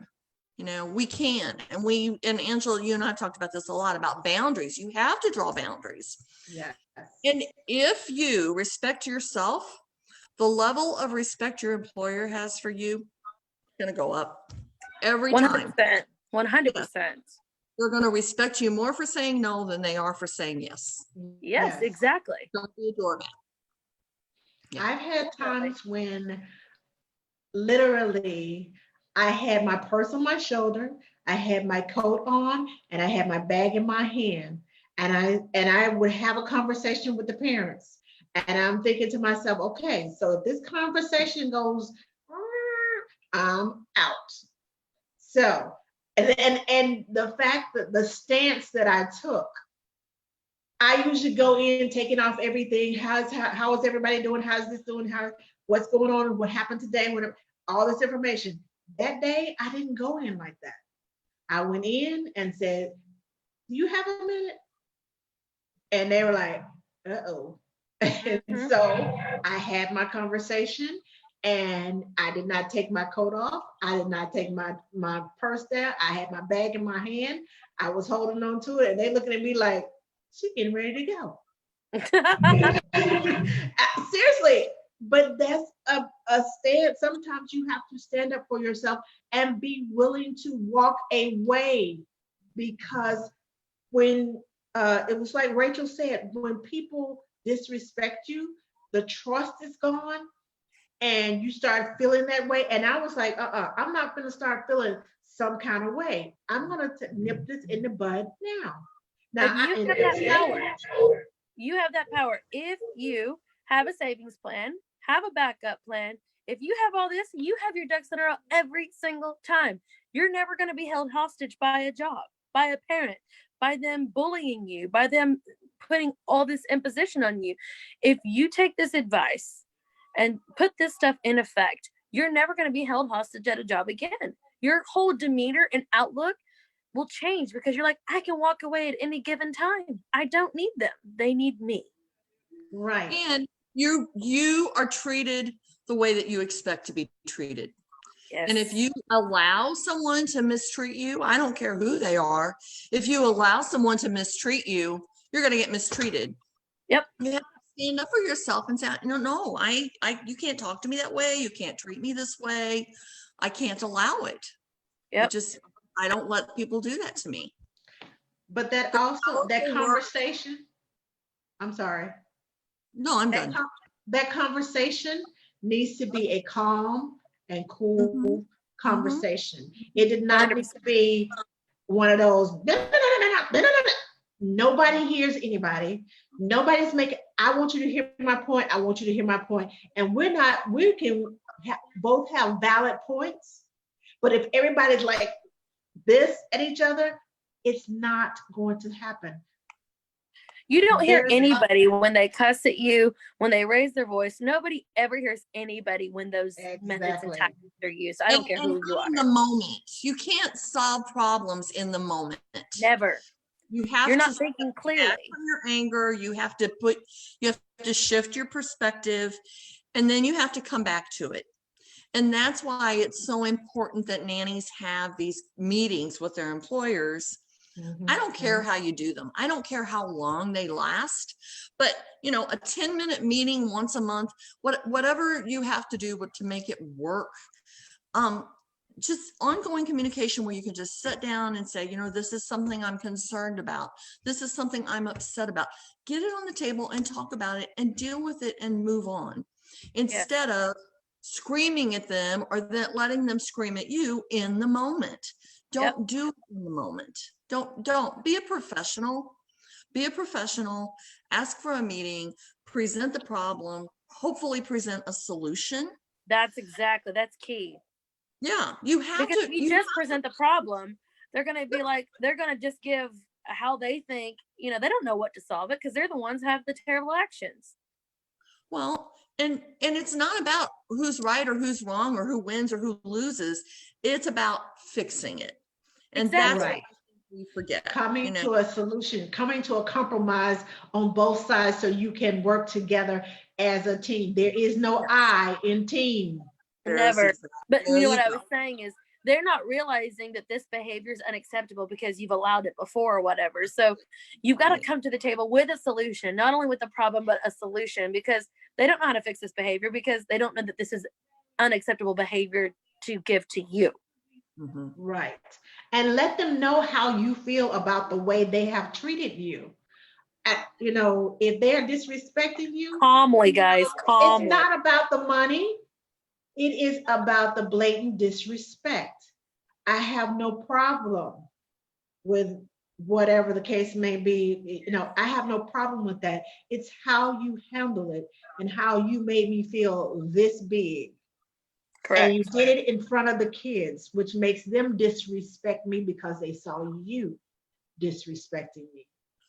Speaker 3: You know, we can. And Angela, you and I have talked about this a lot, about boundaries. You have to draw boundaries.
Speaker 1: Yes.
Speaker 3: And if you respect yourself, the level of respect your employer has for you is going to go up every
Speaker 2: 100%,
Speaker 3: time.
Speaker 2: 100%.
Speaker 3: They're going to respect you more for saying no than they are for saying yes.
Speaker 2: Yes, exactly.
Speaker 3: Don't be a doormat.
Speaker 1: Yeah. I've had times when literally I had my purse on my shoulder, I had my coat on, and I had my bag in my hand. And I would have a conversation with the parents. And I'm thinking to myself, okay, so if this conversation goes, I'm out. So, and the fact that the stance that I took, I usually go in taking off everything. How is everybody doing? How's this doing? What's going on? What happened today? All this information. That day, I didn't go in like that. I went in and said, "Do you have a minute?" And they were like, "Uh-oh." And so I had my conversation, and I did not take my coat off. I did not take my purse down. I had my bag in my hand. I was holding on to it, and they looking at me like, she's getting ready to go. Seriously, but that's a stand. Sometimes you have to stand up for yourself and be willing to walk away, because when it was like Rachel said, when people disrespect you, the trust is gone, and you start feeling that way. And I was like, I'm not going to start feeling some kind of way. I'm going to nip this in the bud now.
Speaker 2: Now, you have that power. You have that power. If you have a savings plan, have a backup plan, if you have all this, you have your ducks in a row every single time. You're never going to be held hostage by a job. by a parent, by them bullying you, by them putting all this imposition on you. If you take this advice and put this stuff in effect, you're never going to be held hostage at a job again. Your whole demeanor and outlook will change because you're like, I can walk away at any given time. I don't need them. They need me.
Speaker 1: Right.
Speaker 3: And you are treated the way that you expect to be treated.
Speaker 2: Yes.
Speaker 3: And if you allow someone to mistreat you, I don't care who they are, if you allow someone to mistreat you, you're going to get mistreated.
Speaker 2: Yep.
Speaker 3: You have to stand up for yourself and say, no, you can't talk to me that way. You can't treat me this way. I can't allow it.
Speaker 2: Yep.
Speaker 3: I don't let people do that to me.
Speaker 1: But that also, that conversation, I'm sorry.
Speaker 3: No, I'm done.
Speaker 1: That conversation needs to be a calm and cool conversation. It did not
Speaker 2: 100%.
Speaker 1: need to be one of those, nobody hears anybody. Nobody's making, I want you to hear my point. I want you to hear my point. And we can both have valid points, but if everybody's like this at each other, it's not going to happen.
Speaker 2: You don't hear anybody when they cuss at you, when they raise their voice. Nobody ever hears anybody when those methods and tactics are used. I don't care who you are.
Speaker 3: In the moment, you can't solve problems in the moment.
Speaker 2: Never. You're not thinking clearly.
Speaker 3: From your anger, you have to shift your perspective, and then you have to come back to it. And that's why it's so important that nannies have these meetings with their employers. I don't care how you do them. I don't care how long they last, but a 10-minute meeting once a month, whatever you have to do to make it work. Just ongoing communication where you can just sit down and say, this is something I'm concerned about. This is something I'm upset about. Get it on the table and talk about it and deal with it and move on, instead of screaming at them or letting them scream at you in the moment. Don't do it in the moment. Don't be a professional. Be a professional. Ask for a meeting. Present the problem. Hopefully present a solution.
Speaker 2: That's key.
Speaker 3: Yeah, you have
Speaker 2: because
Speaker 3: to.
Speaker 2: If you just present the problem, they're going to be like, they're going to just give how they think. They don't know what to solve it because they're the ones who have the terrible actions.
Speaker 3: Well, and it's not about who's right or who's wrong or who wins or who loses. It's about fixing it. And that's right. We forget
Speaker 1: coming to a solution, coming to a compromise on both sides so you can work together as a team. There is no I in team.
Speaker 2: Never. But what I was saying is they're not realizing that this behavior is unacceptable because you've allowed it before or whatever. So you've got to come to the table with a solution, not only with the problem, but a solution, because they don't know how to fix this behavior because they don't know that this is unacceptable behavior to give to you.
Speaker 1: Right. And let them know how you feel about the way they have treated you. If they're disrespecting you,
Speaker 2: calmly, guys, calmly.
Speaker 1: It's not about the money. It is about the blatant disrespect. I have no problem with whatever the case may be. I have no problem with that. It's how you handle it and how you made me feel this big. Correct. And you did it in front of the kids, which makes them disrespect me because they saw you disrespecting me.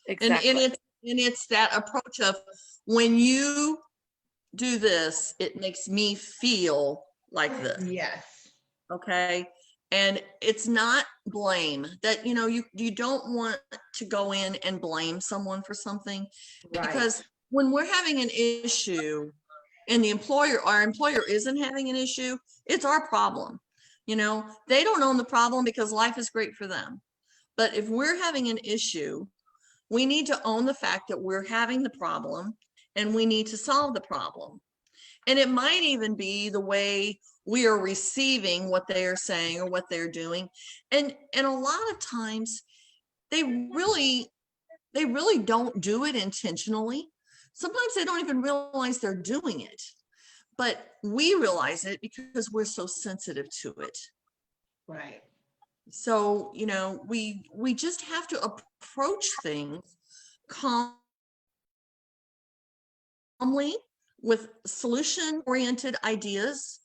Speaker 3: Exactly. And it's that approach of, when you do this, it makes me feel like this.
Speaker 1: Yes.
Speaker 3: Okay. And it's not blame that, you don't want to go in and blame someone for something, because when we're having an issue and our employer isn't having an issue, it's our problem. They don't own the problem because life is great for them. But if we're having an issue, we need to own the fact that we're having the problem and we need to solve the problem. And it might even be the way we are receiving what they are saying or what they're doing. And a lot of times they really don't do it intentionally. Sometimes they don't even realize they're doing it, but we realize it because we're so sensitive to it.
Speaker 1: Right.
Speaker 3: So, we just have to approach things calmly with solution-oriented ideas,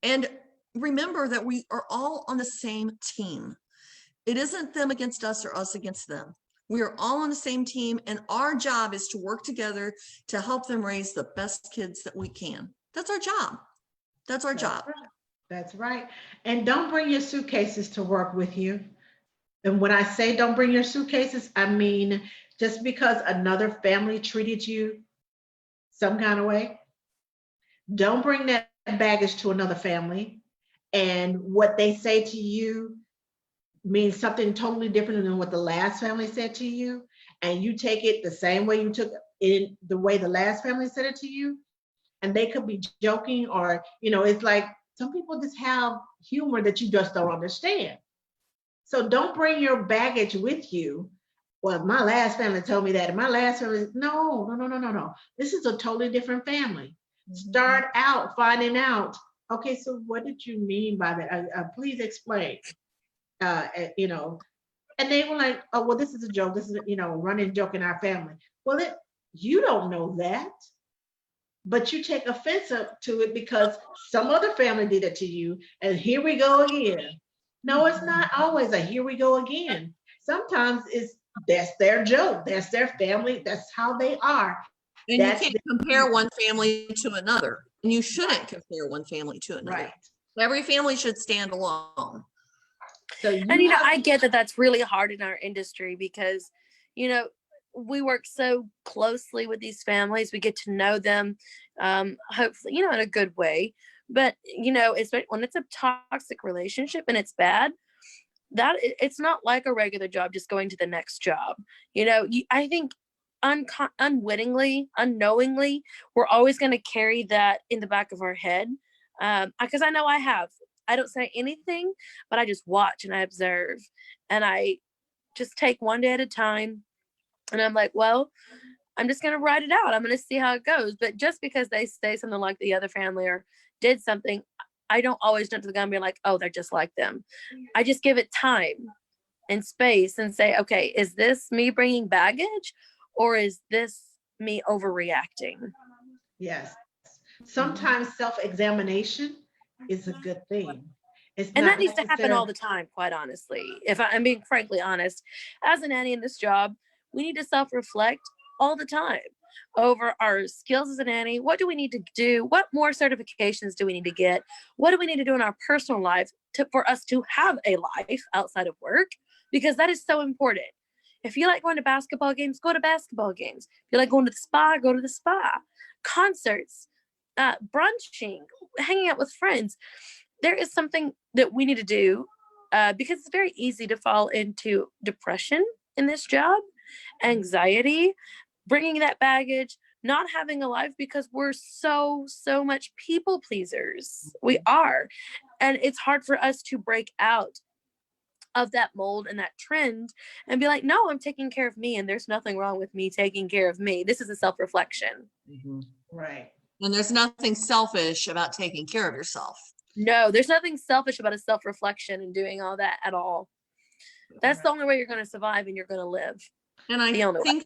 Speaker 3: and remember that we are all on the same team. It isn't them against us or us against them. We are all on the same team, and our job is to work together to help them raise the best kids that we can. That's our job. That's our job.
Speaker 1: Right. That's right. And don't bring your suitcases to work with you. And when I say don't bring your suitcases, I mean just because another family treated you some kind of way, don't bring that baggage to another family. And what they say to you means something totally different than what the last family said to you. And you take it the same way you took it, the way the last family said it to you. And they could be joking, or, it's like some people just have humor that you just don't understand. So don't bring your baggage with you. Well, my last family told me that. And my last family, no, no, no, no, no, no. This is a totally different family. Start out finding out, okay, so what did you mean by that? Please explain. You know, and they were like, oh, well, this is a joke. This is, running joke in our family. Well, you don't know that, but you take offense to it because some other family did it to you. And here we go again. No, it's not always a here we go again. Sometimes that's their joke. That's their family. That's how they are.
Speaker 3: And you can't compare one family to another. And you shouldn't compare one family to another.
Speaker 1: Right.
Speaker 3: Every family should stand alone.
Speaker 1: So
Speaker 2: I get that that's really hard in our industry because, we work so closely with these families. We get to know them, hopefully, in a good way. But, especially when it's a toxic relationship and it's bad, that it's not like a regular job, just going to the next job. I think unwittingly, unknowingly, we're always going to carry that in the back of our head. Because I know I don't say anything, but I just watch and I observe and I just take one day at a time. And I'm like, well, I'm just going to write it out. I'm going to see how it goes. But just because they say something like the other family or did something, I don't always jump to the gun and be like, oh, they're just like them. I just give it time and space and say, okay, is this me bringing baggage or is this me overreacting?
Speaker 1: Yes. Sometimes self-examination is a good thing.
Speaker 2: And that needs to happen all the time, quite honestly. If I'm being frankly honest, as a nanny in this job, we need to self-reflect all the time over our skills as a nanny. What do we need to do? What more certifications do we need to get? What do we need to do in our personal life for us to have a life outside of work? Because that is so important. If you like going to basketball games, go to basketball games. If you like going to the spa, go to the spa. Concerts, brunching, hanging out with friends. There is something that we need to do because it's very easy to fall into depression in this job, anxiety, bringing that baggage, not having a life because we're so much people pleasers. We are. And it's hard for us to break out of that mold and that trend and be like, no, I'm taking care of me and there's nothing wrong with me taking care of me. This is a self-reflection.
Speaker 1: Right.
Speaker 3: And there's nothing selfish about taking care of yourself.
Speaker 2: No, there's nothing selfish about a self-reflection and doing all that at all. That's the only way you're going to survive and you're going to live.
Speaker 3: And I think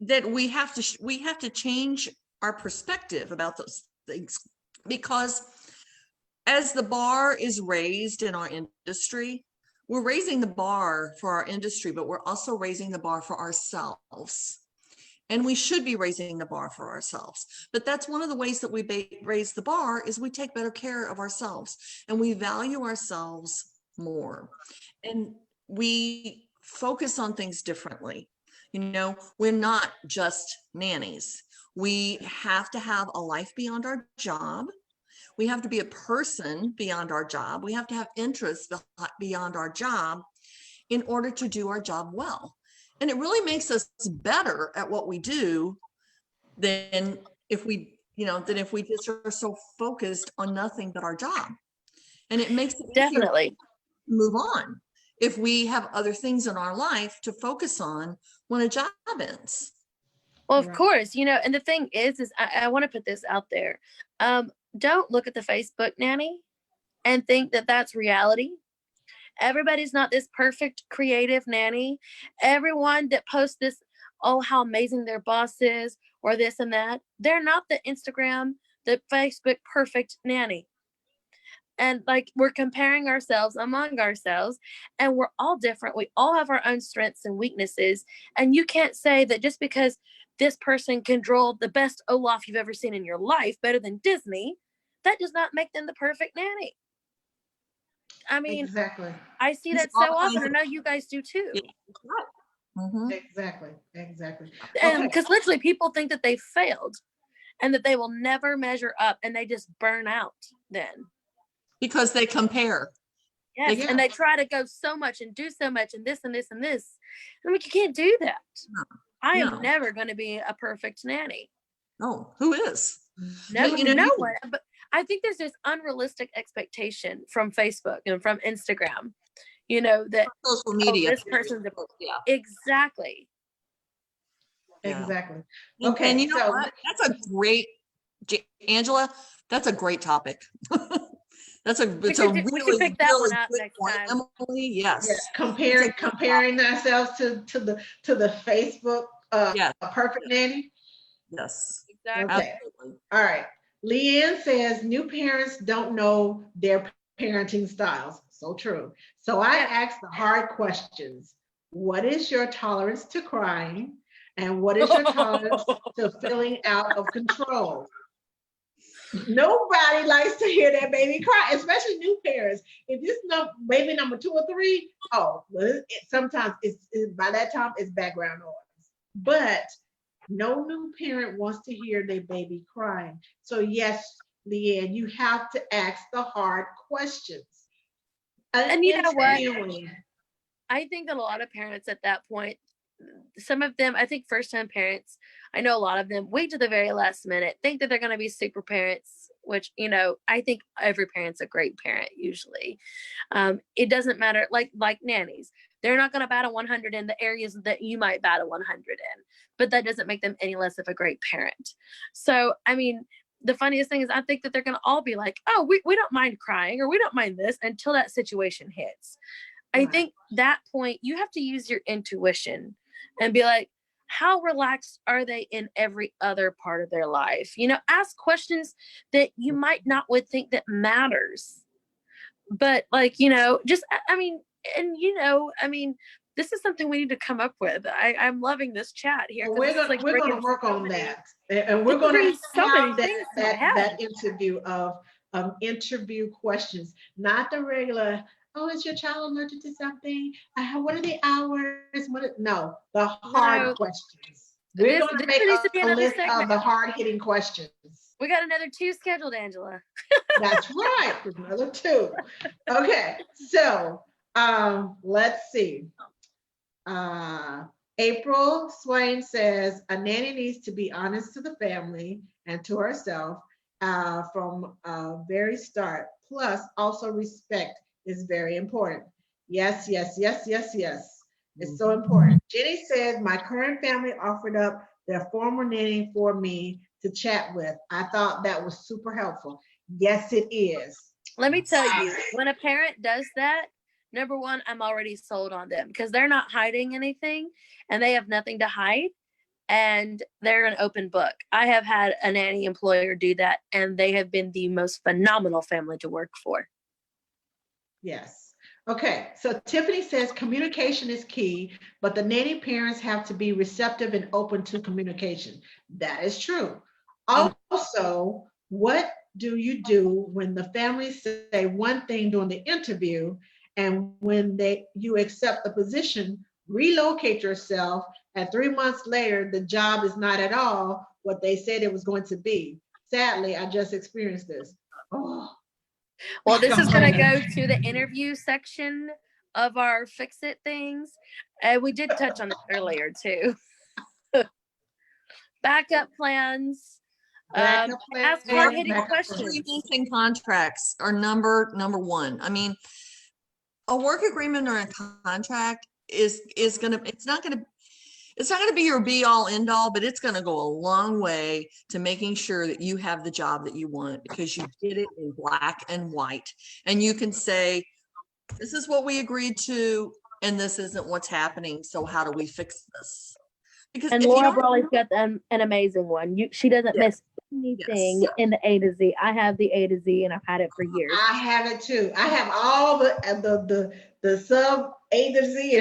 Speaker 3: that we have to change our perspective about those things, because as the bar is raised in our industry, we're raising the bar for our industry, but we're also raising the bar for ourselves. And we should be raising the bar for ourselves. But that's one of the ways that we raise the bar is we take better care of ourselves and we value ourselves more. And we focus on things differently. We're not just nannies. We have to have a life beyond our job. We have to be a person beyond our job. We have to have interests beyond our job in order to do our job well. And it really makes us better at what we do than if we just are so focused on nothing but our job. And it makes it
Speaker 2: definitely
Speaker 3: easier to move on if we have other things in our life to focus on when a job ends.
Speaker 2: Well, of course, and the thing is I want to put this out there. Don't look at the Facebook nanny and think that that's reality. Everybody's not this perfect creative nanny. Everyone that posts this, oh, how amazing their boss is, or this and that, they're not the Instagram, the Facebook perfect nanny. and like we're comparing ourselves among ourselves, and we're all different. We all have our own strengths and weaknesses, and you can't say that just because this person can draw the best Olaf you've ever seen in your life better than Disney, that does not make them the perfect nanny. I mean,
Speaker 1: Exactly.
Speaker 2: I see
Speaker 3: There's
Speaker 2: that
Speaker 3: all
Speaker 2: so often.
Speaker 3: kinds
Speaker 2: I
Speaker 3: of-
Speaker 2: know you guys do too.
Speaker 3: Yeah, right. Mhm.
Speaker 1: Exactly. Exactly.
Speaker 2: And
Speaker 1: Okay.
Speaker 2: because literally people think that they failed and that they will never measure up, and they just burn out then.
Speaker 3: Because they compare.
Speaker 2: Yes,
Speaker 1: Yeah.
Speaker 2: and they try to go so much and do so much and this and this and this. I mean, you can't do that. I am
Speaker 3: No.
Speaker 2: never going to be a perfect nanny.
Speaker 3: Oh, who is?
Speaker 2: No,
Speaker 3: You know,
Speaker 2: no
Speaker 3: you-
Speaker 2: one. But I think there's this unrealistic expectation from Facebook and from Instagram, you know, that
Speaker 3: social media.
Speaker 2: this person's
Speaker 3: Yeah.
Speaker 2: exactly.
Speaker 3: Yeah.
Speaker 1: Exactly.
Speaker 3: And
Speaker 1: Okay.
Speaker 3: you know
Speaker 1: So
Speaker 3: what? That's a great, Angela, that's a great topic. It's a
Speaker 2: We
Speaker 3: really,
Speaker 2: can pick that
Speaker 3: really
Speaker 2: one up
Speaker 3: good
Speaker 2: next
Speaker 3: point,
Speaker 2: time.
Speaker 3: Emily. Yes.
Speaker 1: yeah, comparing ourselves to the Facebook
Speaker 3: Yes.
Speaker 1: perfect nanny.
Speaker 3: Yes.
Speaker 2: Exactly.
Speaker 1: Okay.
Speaker 3: Absolutely.
Speaker 1: All right. Leanne says new parents don't know their parenting styles. So true. So I
Speaker 2: Yeah.
Speaker 1: ask the hard questions. What is your tolerance to crying? And what is your tolerance to feeling out of control? Nobody likes to hear that baby cry, especially new parents. If this baby number 2 or 3, oh, well, sometimes by that time it's background noise. But no new parent wants to hear their baby crying. So yes, Leanne, you have to ask the hard questions.
Speaker 2: And you know what?
Speaker 1: Interviewing.
Speaker 2: I think that a lot of parents at that point, some of them, I think first time parents, I know a lot of them wait to the very last minute, think that they're going to be super parents, which, you know, I think every parent's a great parent usually. It doesn't matter, like nannies. They're not going to bat a 100 in the areas that you might bat a 100 in, but that doesn't make them any less of a great parent. So, I mean, the funniest thing is I think that they're going to all be like, oh, we don't mind crying or we don't mind this until that situation hits. I
Speaker 1: Right.
Speaker 2: think that point you have to use your intuition and be like, how relaxed are they in every other part of their life? You know, ask questions that you might not would think that matters. But like, you know, just I mean, and you know, I mean, this is something we need to come up with. I'm loving this chat here
Speaker 1: Well,
Speaker 2: because like
Speaker 1: we're gonna
Speaker 2: bringing
Speaker 1: work
Speaker 2: so
Speaker 1: on
Speaker 2: many,
Speaker 1: that, and we're
Speaker 2: it's
Speaker 1: gonna
Speaker 2: bringing so many
Speaker 1: have
Speaker 2: things to my head.
Speaker 1: that interview of interview questions, not the regular. Oh, is your child allergic to something? What are the hours? No, the hard
Speaker 2: No,
Speaker 1: questions. We're
Speaker 2: this
Speaker 1: gonna make
Speaker 2: needs to be
Speaker 1: a
Speaker 2: another
Speaker 1: list of
Speaker 2: segment.
Speaker 1: the hard hitting questions.
Speaker 2: We got another 2 scheduled, Angela.
Speaker 1: That's right. There's another 2. Okay, so let's see. April Swain says a nanny needs to be honest to the family and to herself from very start. Plus, also respect is very important. Yes, yes, yes, yes, yes. It's so important. Jenny says my current family offered up their former nanny for me to chat with. I thought that was super helpful. Yes, it is.
Speaker 2: Let me tell you, when a parent does that, number one, I'm already sold on them because they're not hiding anything and they have nothing to hide and they're an open book. I have had a nanny employer do that and they have been the most phenomenal family to work for.
Speaker 1: Yes. Okay, so Tiffany says communication is key, but the nanny parents have to be receptive and open to communication. That is true. Also, what do you do when the family say one thing during the interview and when you accept the position, relocate yourself, and 3 months later, the job is not at all what they said it was going to be? Sadly, I just experienced this. Oh,
Speaker 2: Well, this is going to go to the interview section of our Fix It things. And we did touch on this earlier too. Backup plans.
Speaker 1: Backup
Speaker 2: Ask
Speaker 1: plans,
Speaker 2: hard-hitting
Speaker 1: backup
Speaker 2: questions.
Speaker 3: Agreements and contracts are number 1. I mean, a work agreement or a contract is gonna, it's not gonna be your be all end all, but it's gonna go a long way to making sure that you have the job that you want because you did it in black and white. And you can say, this is what we agreed to, and this isn't what's happening. So how do we fix this? Because
Speaker 2: And
Speaker 3: if you
Speaker 2: Laura
Speaker 3: don't,
Speaker 2: Brawley's got an amazing one. She doesn't
Speaker 3: yes,
Speaker 2: miss anything
Speaker 3: yes.
Speaker 2: in the A to Z. I have the A to Z and I've had it for years.
Speaker 1: I have it too. I have all the sub A to Z,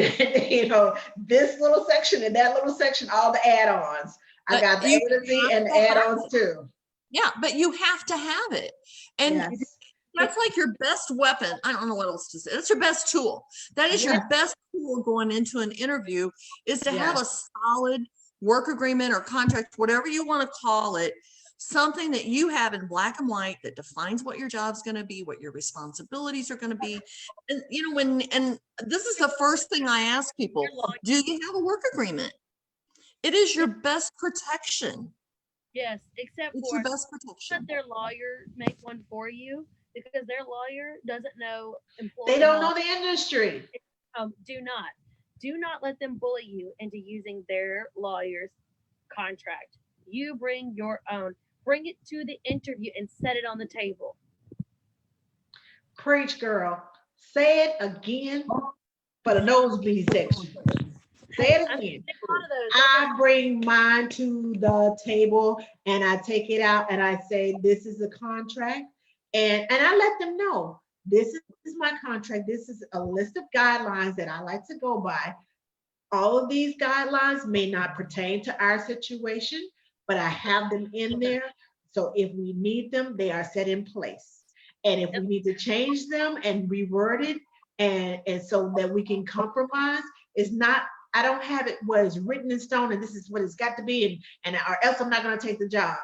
Speaker 1: and this little section and that little section, all the add-ons. I
Speaker 3: But
Speaker 1: got the
Speaker 3: you
Speaker 1: A to Z
Speaker 3: have
Speaker 1: and the
Speaker 3: to have
Speaker 1: add-ons
Speaker 3: it.
Speaker 1: too.
Speaker 3: Yeah, but you have to have it. And
Speaker 1: Yes.
Speaker 3: that's like your best weapon. I don't know what else to say. That's your best tool. That is
Speaker 1: Yeah.
Speaker 3: your best tool going into an interview, is to have a
Speaker 1: Yes.
Speaker 3: solid work agreement or contract, whatever you want to call it, something that you have in black and white that defines what your job's going to be, what your responsibilities are going to be. And and this is the first thing I ask people, do you have a work agreement? It is your best protection.
Speaker 2: Yes, except
Speaker 3: It's
Speaker 2: for
Speaker 3: your best
Speaker 2: let
Speaker 3: protection.
Speaker 2: their lawyer make one for you because their lawyer doesn't know
Speaker 1: They
Speaker 2: employee
Speaker 1: don't
Speaker 2: law.
Speaker 1: know the industry.
Speaker 2: Do not let them bully you into using their lawyer's contract. You bring your own. Bring it to the interview and set it on the table.
Speaker 1: Preach, girl. Say it again for the nosebleed section. Say it
Speaker 2: I'm
Speaker 1: again.
Speaker 2: a lot of those.
Speaker 1: I bring mine to the table and I take it out and I say, this is a contract. And I let them know, this is my contract. This is a list of guidelines that I like to go by. All of these guidelines may not pertain to our situation, but I have them in there. So if we need them, they are set in place. And if we need to change them and reword it, and so that we can compromise, it's not, I don't have it where it's written in stone and this is what it's got to be, and or else I'm not going to take the job,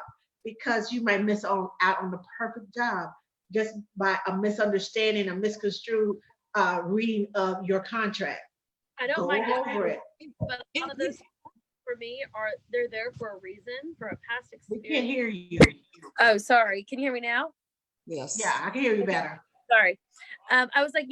Speaker 1: because you might miss out on the perfect job just by a misunderstanding, a misconstrued reading of your contract.
Speaker 2: I don't
Speaker 1: Go
Speaker 2: mind
Speaker 1: over it.
Speaker 2: but a lot of those for me they're there for a reason, for a past
Speaker 1: We
Speaker 2: experience.
Speaker 1: can't hear you.
Speaker 2: Oh, sorry. Can you hear me now?
Speaker 3: Yes.
Speaker 1: Yeah, I can hear you better.
Speaker 2: Sorry. I was like,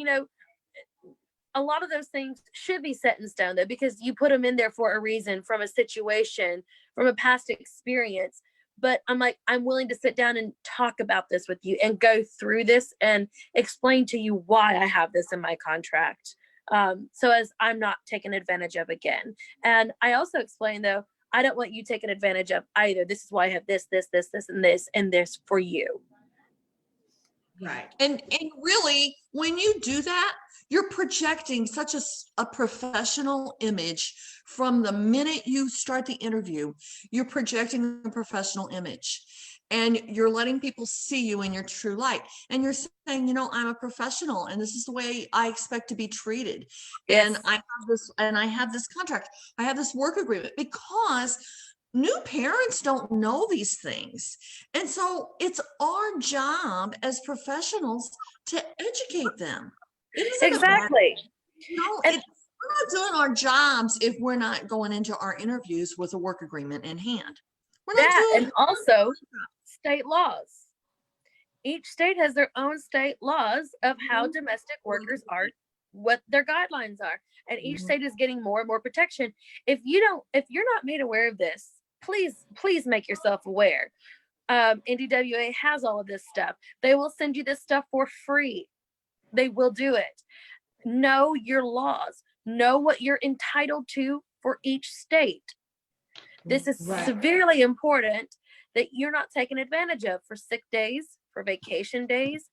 Speaker 2: a lot of those things should be set in stone though, because you put them in there for a reason, from a situation, from a past experience. But I'm like, I'm willing to sit down and talk about this with you and go through this and explain to you why I have this in my contract. So as I'm not taken advantage of again. And I also explain though, I don't want you taken advantage of either. This is why I have this, and this for you.
Speaker 1: Right.
Speaker 3: And really, when you do that, you're projecting such a professional image from the minute you start the interview. You're projecting a professional image, and you're letting people see you in your true light. And you're saying, I'm a professional, and this is the way I expect to be treated.
Speaker 2: Yes.
Speaker 3: And I have this contract. I have this work agreement, because new parents don't know these things. And so it's our job as professionals to educate them. It isn't
Speaker 2: Exactly.
Speaker 3: we're not doing our jobs if we're not going into our interviews with a work agreement in hand. We're not doing
Speaker 2: and also state laws. Each state has their own state laws of how domestic workers are, what their guidelines are, and each state is getting more and more protection. If you're not made aware of this, please make yourself aware. NDWA has all of this stuff. They will send you this stuff for free. They will do it. Know your laws. Know what you're entitled to for each state. This is severely important, that you're not taken advantage of for sick days, for vacation days.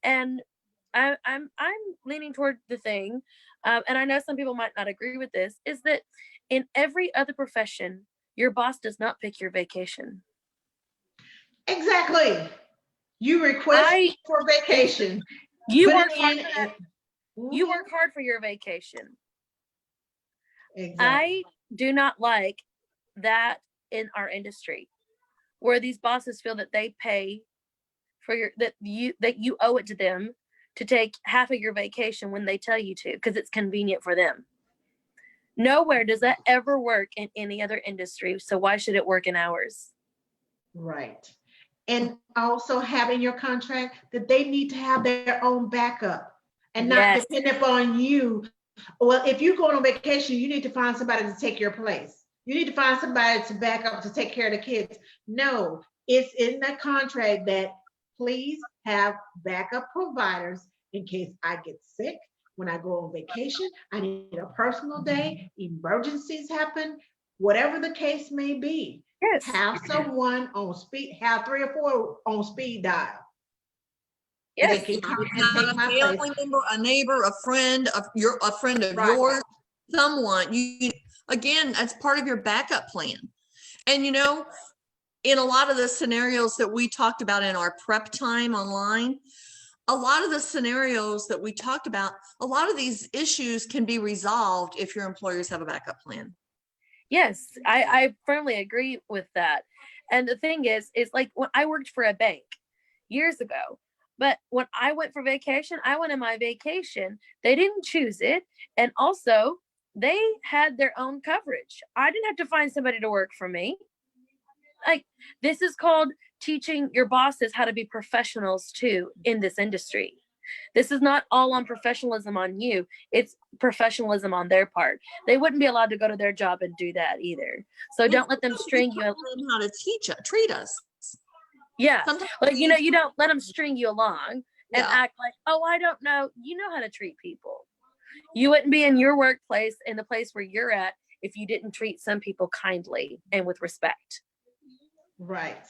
Speaker 2: And I'm leaning toward the thing, and I know some people might not agree with this, is that in every other profession, your boss does not pick your vacation.
Speaker 1: Exactly. You request for vacation.
Speaker 2: You work hard for that. You work hard for your vacation.
Speaker 1: Exactly.
Speaker 2: I do not like that in our industry, where these bosses feel that they pay for that you owe it to them to take half of your vacation when they tell you to, because it's convenient for them. Nowhere does that ever work in any other industry. So why should it work in ours?
Speaker 1: Right. And also have in your contract that they need to have their own backup and not depend upon you. Well, if you're going on vacation, you need to find somebody to take your place. You need to find somebody to back up to take care of the kids. No, it's in the contract that please have backup providers in case I get sick, when I go on vacation, I need a personal day, emergencies happen. whatever the case may be.
Speaker 2: Yes.
Speaker 1: Have someone on speed, have 3 or 4 on speed dial.
Speaker 2: Yes.
Speaker 1: They can come and
Speaker 3: Not
Speaker 1: take
Speaker 3: a
Speaker 1: my
Speaker 3: family
Speaker 1: place.
Speaker 3: member, a neighbor, a friend of
Speaker 1: Right.
Speaker 3: yours, someone again, that's part of your backup plan. And in a lot of the scenarios that we talked about in our prep time online, a lot of the scenarios that we talked about, a lot of these issues can be resolved if your employers have a backup plan.
Speaker 2: Yes, I firmly agree with that. And the thing is like when I worked for a bank years ago, but when I went for vacation, I went on my vacation. They didn't choose it. And also, they had their own coverage. I didn't have to find somebody to work for me. Like, this is called teaching your bosses how to be professionals too in this industry. This is not all on professionalism on you. It's professionalism on their part. They wouldn't be allowed to go to their job and do that either. So don't let them string you.
Speaker 3: Learn how to treat us.
Speaker 2: Yeah.
Speaker 3: Sometimes
Speaker 2: Like, you don't let them string you along and
Speaker 3: Yeah.
Speaker 2: act like, oh, I don't know. You know how to treat people. You wouldn't be in your workplace, in the place where you're at, if you didn't treat some people kindly and with respect.
Speaker 1: Right.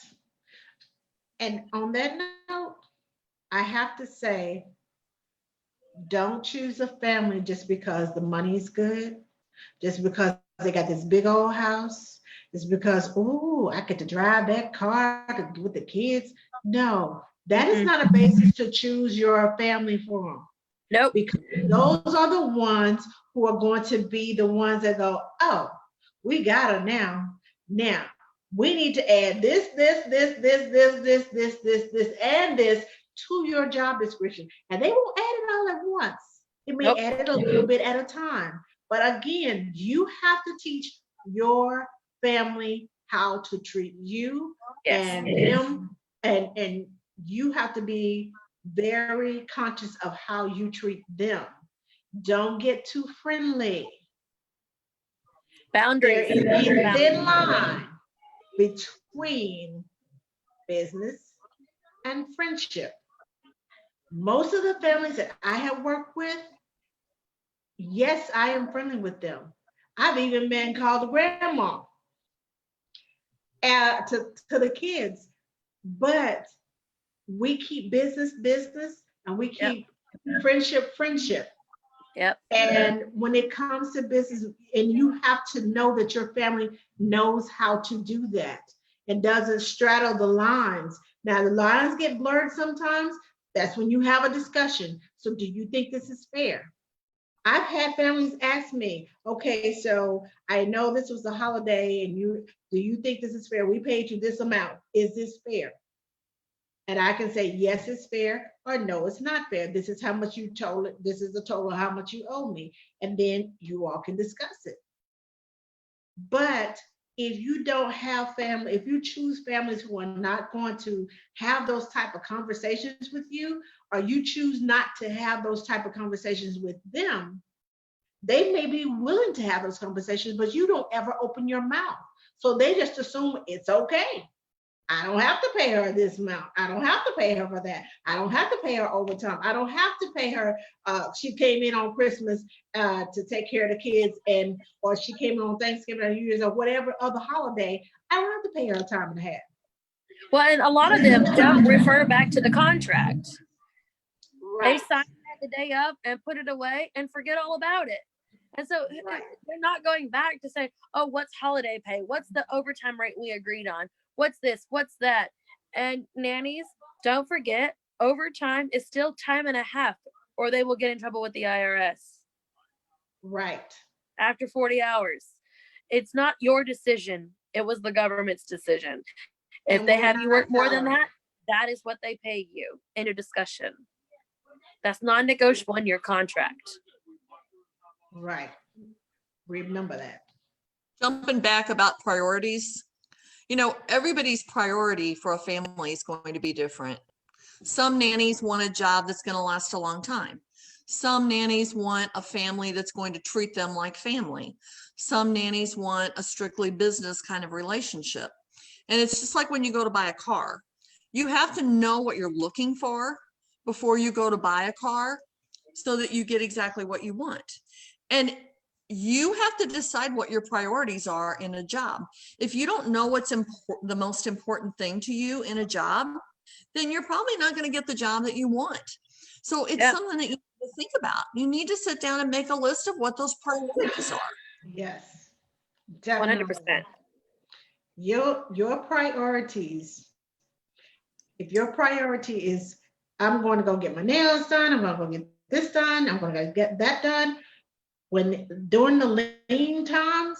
Speaker 1: And on that note, I have to say, don't choose a family just because the money's good, just because they got this big old house. It's because, oh, I get to drive that car with the kids. No, that is not a basis to choose your family from.
Speaker 2: Nope.
Speaker 1: Because those are the ones who are going to be the ones that go, oh, we got her now. Now, we need to add this, and this to your job description. And they won't add it all at once. It may
Speaker 2: Nope.
Speaker 1: add it a little bit at a time. But again, you have to teach your family how to treat you and them, and you have to be very conscious of how you treat them. Don't get too friendly.
Speaker 2: Boundaries.
Speaker 1: There is a thin line between business and friendship. Most of the families that I have worked with, yes, I am friendly with them. I've even been called a grandma to the kids, but we keep business business and we keep friendship.
Speaker 2: Yep.
Speaker 1: And when it comes to business, and you have to know that your family knows how to do that and doesn't straddle the lines. Now, the lines get blurred sometimes. That's when you have a discussion. So, do you think this is fair? I've had families ask me, okay, so I know this was a holiday and do you think this is fair? We paid you this amount. Is this fair? And I can say, yes, it's fair, or no, it's not fair. This is how much you told it. This is the total of how much you owe me. And then you all can discuss it. But if you don't have family, if you choose families who are not going to have those type of conversations with you, or you choose not to have those type of conversations with them, they may be willing to have those conversations, but you don't ever open your mouth. So they just assume it's okay. I don't have to pay her this amount. I don't have to pay her for that. I don't have to pay her overtime. I don't have to pay her. She came in on Christmas to take care of the kids, or she came in on Thanksgiving or New Year's or whatever other holiday. I don't have to pay her a time and a half.
Speaker 2: Well, and a lot of them don't refer back to the contract.
Speaker 1: Right.
Speaker 2: They sign it the day up and put it away and forget all about it. And so they're not going back to say, oh, what's holiday pay? What's the overtime rate we agreed on? What's this? What's that? And nannies, don't forget, overtime is still time and a half, or they will get in trouble with the IRS.
Speaker 1: Right.
Speaker 2: After 40 hours. It's not your decision. It was the government's decision. If they have you work more than that, that is what they pay you in a discussion. That's non-negotiable in your contract.
Speaker 1: Right. Remember that.
Speaker 3: Jumping back about priorities, everybody's priority for a family is going to be different. Some nannies want a job that's going to last a long time. Some nannies want a family that's going to treat them like family. Some nannies want a strictly business kind of relationship. And it's just like when you go to buy a car. You have to know what you're looking for before you go to buy a car so that you get exactly what you want. And you have to decide what your priorities are in a job. If you don't know what's the most important thing to you in a job, then you're probably not going to get the job that you want. So it's something that you need to think about. You need to sit down and make a list of what those priorities are.
Speaker 1: Yes, definitely.
Speaker 2: 100%.
Speaker 1: Your priorities. If your priority is, I'm going to go get my nails done, I'm going to go get this done, I'm going to go get that done. When during the lean times,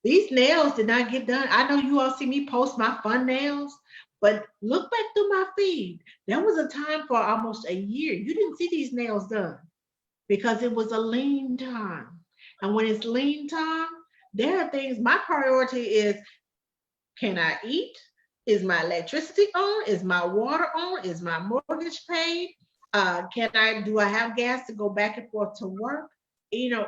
Speaker 1: these nails did not get done. I know you all see me post my fun nails, but look back through my feed. There was a time for almost a year you didn't see these nails done because it was a lean time. And when it's lean time, there are things, my priority is, can I eat? Is my electricity on? Is my water on? Is my mortgage paid? Do I have gas to go back and forth to work? You know,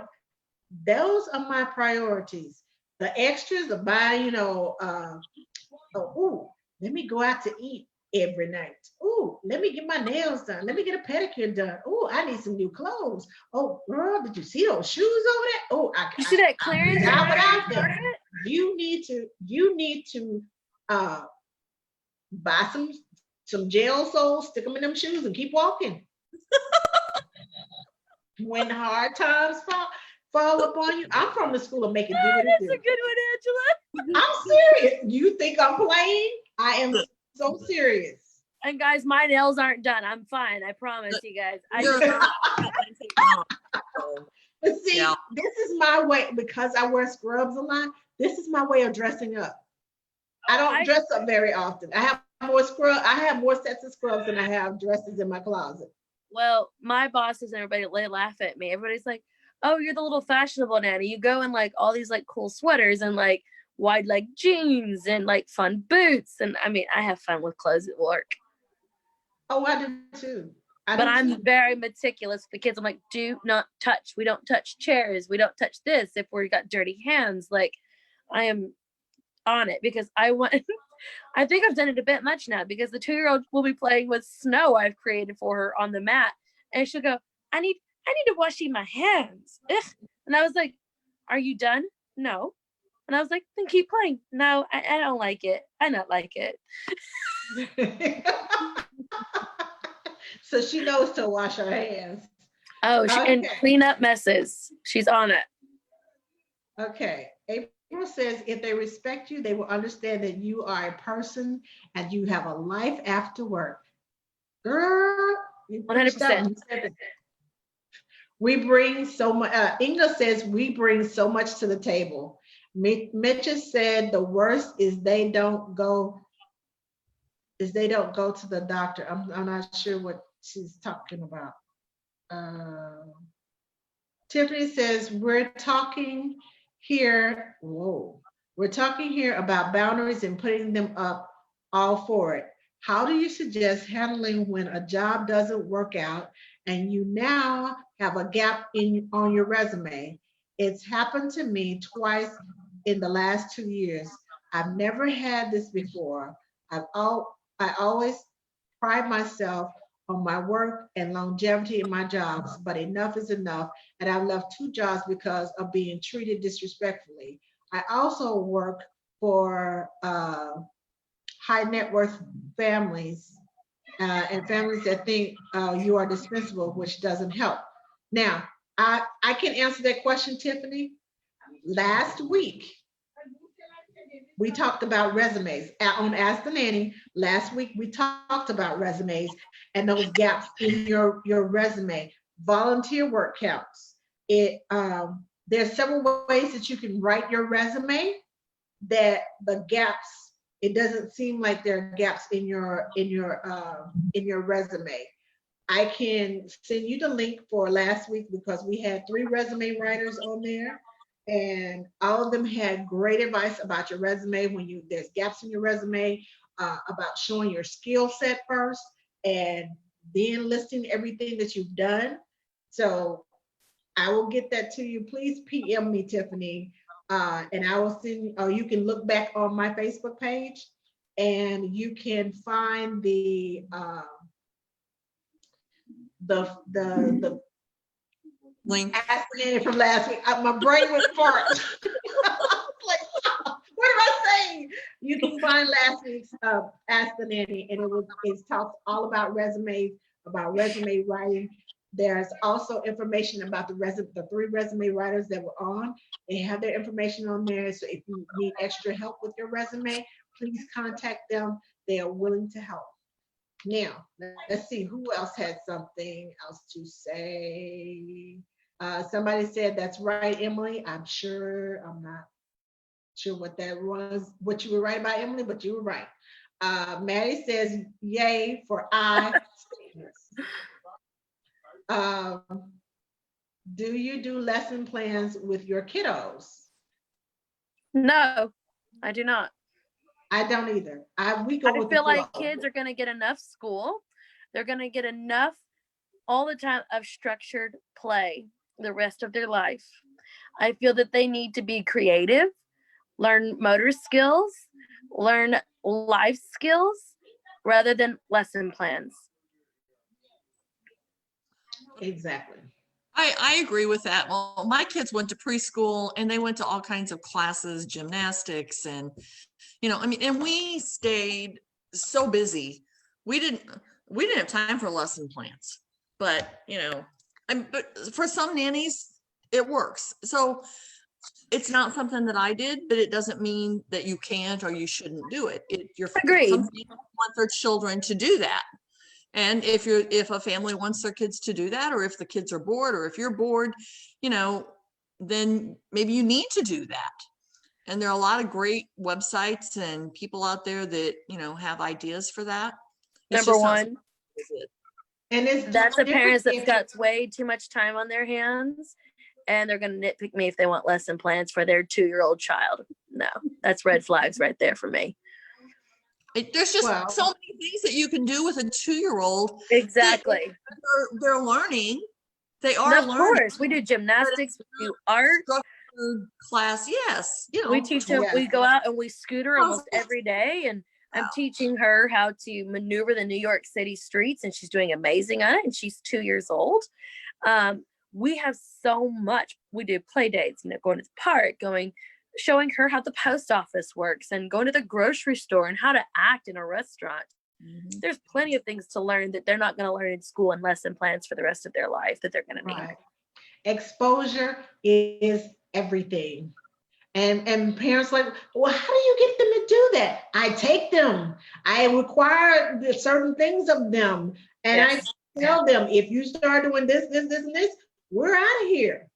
Speaker 1: those are my priorities. The extras of buying, let me go out to eat every night. Oh, let me get my nails done. Let me get a pedicure done. Oh, I need some new clothes. Oh, girl, did you see those shoes over there? Oh,
Speaker 2: You see that clearance?
Speaker 1: You need to buy some gel soles, stick them in them shoes, and keep walking. When hard times fall upon you, I'm from the school of making do what it do.
Speaker 2: That's a good one, Angela.
Speaker 1: I'm serious. You think I'm playing? I am so serious.
Speaker 2: And guys, my nails aren't done. I'm fine. I promise you guys.
Speaker 1: But see, this is my way, because I wear scrubs a lot. This is my way of dressing up. I don't dress up very often. I have more sets of scrubs than I have dresses in my closet.
Speaker 2: Well, my bosses and everybody, they laugh at me. Everybody's like, "Oh, you're the little fashionable nanny. You go in like all these like cool sweaters and like wide leg jeans and like fun boots." And I mean, I have fun with clothes at work.
Speaker 1: Oh, I do too.
Speaker 2: I'm very meticulous with the kids. I'm like, do not touch. We don't touch chairs. We don't touch this if we got dirty hands. Like, I am on it because I want. I think I've done it a bit much now because the 2-year-old will be playing with snow I've created for her on the mat, and she'll go, I need to wash my hands. Ugh. And I was like, are you done? No. And I was like, then keep playing. No, I don't like it. I don't like it.
Speaker 1: So she knows to wash her hands.
Speaker 2: Oh, and clean up messes. She's on it.
Speaker 1: Okay. April says, if they respect you, they will understand that you are a person and you have a life after work. Girl,
Speaker 2: 100%.
Speaker 1: We bring so much. Inga says we bring so much to the table. Mitch said the worst is they don't go to the doctor. I'm not sure what she's talking about. Tiffany says we're talking here about boundaries and putting them up, all for it. How do you suggest handling when a job doesn't work out and you now have a gap on your resume? It's happened to me twice in the last 2 years. I've never had this before. I always pride myself on my work and longevity in my jobs, but enough is enough. And I've left 2 jobs because of being treated disrespectfully. I also work for high net worth families and families that think you are dispensable, which doesn't help. Now, I can answer that question, Tiffany. Last week, we talked about resumes on Ask the Nanny. Last week, we talked about resumes and those gaps in your resume. Volunteer work counts. There's several ways that you can write your resume that the gaps, it doesn't seem like there are gaps in your resume. I can send you the link for last week because we had 3 resume writers on there. And all of them had great advice about your resume when there's gaps in your resume, about showing your skill set first and then listing everything that you've done. So I will get that to you. Please PM me, Tiffany, and I will send. Or you can look back on my Facebook page, and you can find the
Speaker 3: link.
Speaker 1: Ask the Nanny from last week. My brain went fart. Like, what am I saying? You can find last week's Ask the Nanny, and it talks all about resumes, about resume writing. There's also information about the 3 resume writers that were on. They have their information on there. So if you need extra help with your resume, please contact them. They are willing to help. Now, let's see who else had something else to say. Somebody said, that's right, Emily. I'm not sure what that was, what you were right about, Emily, but you were right. Maddie says, yay for I statements. Do you do lesson plans with your kiddos?
Speaker 2: No, I do not.
Speaker 1: I don't either. We
Speaker 2: I
Speaker 1: go with the
Speaker 2: feel like
Speaker 1: flow.
Speaker 2: kids are going to get enough school. They're going to get enough all the time of structured play the rest of their life. I feel that they need to be creative, learn motor skills, learn life skills rather than lesson plans.
Speaker 1: Exactly.
Speaker 3: I agree with that. Well, my kids went to preschool and they went to all kinds of classes, gymnastics, and I mean, and we stayed so busy. We didn't have time for lesson plans. But but for some nannies, it works. So it's not something that I did, but it doesn't mean that you can't or you shouldn't do it.
Speaker 2: Agreed.
Speaker 3: Some people want their children to do that. And if a family wants their kids to do that, or if the kids are bored, or if you're bored, then maybe you need to do that. And there are a lot of great websites and people out there that, have ideas for that.
Speaker 2: Number one.
Speaker 1: And
Speaker 2: that's the parents that's got way too much time on their hands, and they're going to nitpick me if they want lesson plans for their 2-year-old child. No, that's red flags right there for me.
Speaker 3: There's just so many things that you can do with a 2-year-old.
Speaker 2: Exactly.
Speaker 3: They're learning. They are learning. Of course,
Speaker 2: we do gymnastics, we do art
Speaker 3: class. Yes,
Speaker 2: we teach them. We go out and we scooter almost every day, and I'm teaching her how to maneuver the New York City streets, and she's doing amazing at it. And she's 2 years old. We have so much. We do play dates, going to the park, showing her how the post office works, and going to the grocery store and how to act in a restaurant. Mm-hmm. There's plenty of things to learn that they're not going to learn in school and lesson plans for the rest of their life that they're going to need.
Speaker 1: Right. Exposure is everything. And parents like, well, how do you get them to do that? I take them. I require certain things of them. And yes. I tell them, if you start doing this, and this, we're out of here.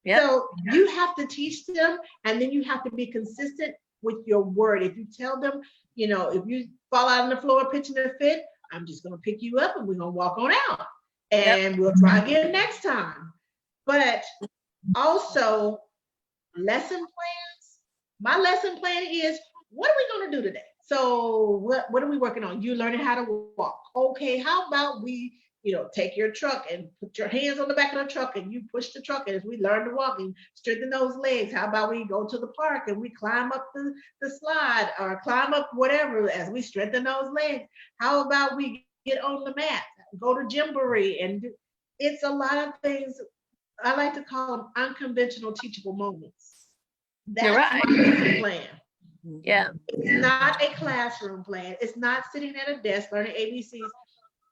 Speaker 1: Yep. So you have to teach them, and then you have to be consistent with your word. If you tell them, if you fall out on the floor pitching a fit, I'm just going to pick you up and we're going to walk on out. And we'll try again next time. But also, lesson plans. My lesson plan is, what are we going to do today? So what are we working on? You learning how to walk. Okay, how about we take your truck and put your hands on the back of the truck and you push the truck, and as we learn to walk and strengthen those legs, how about we go to the park and we climb up the slide or climb up whatever as we strengthen those legs? How about we get on the mat, go to Gymboree, and it's a lot of things. I like to call them unconventional teachable moments. That's You're right. My lesson plan.
Speaker 2: Yeah.
Speaker 1: It's not a classroom plan. It's not sitting at a desk learning ABCs.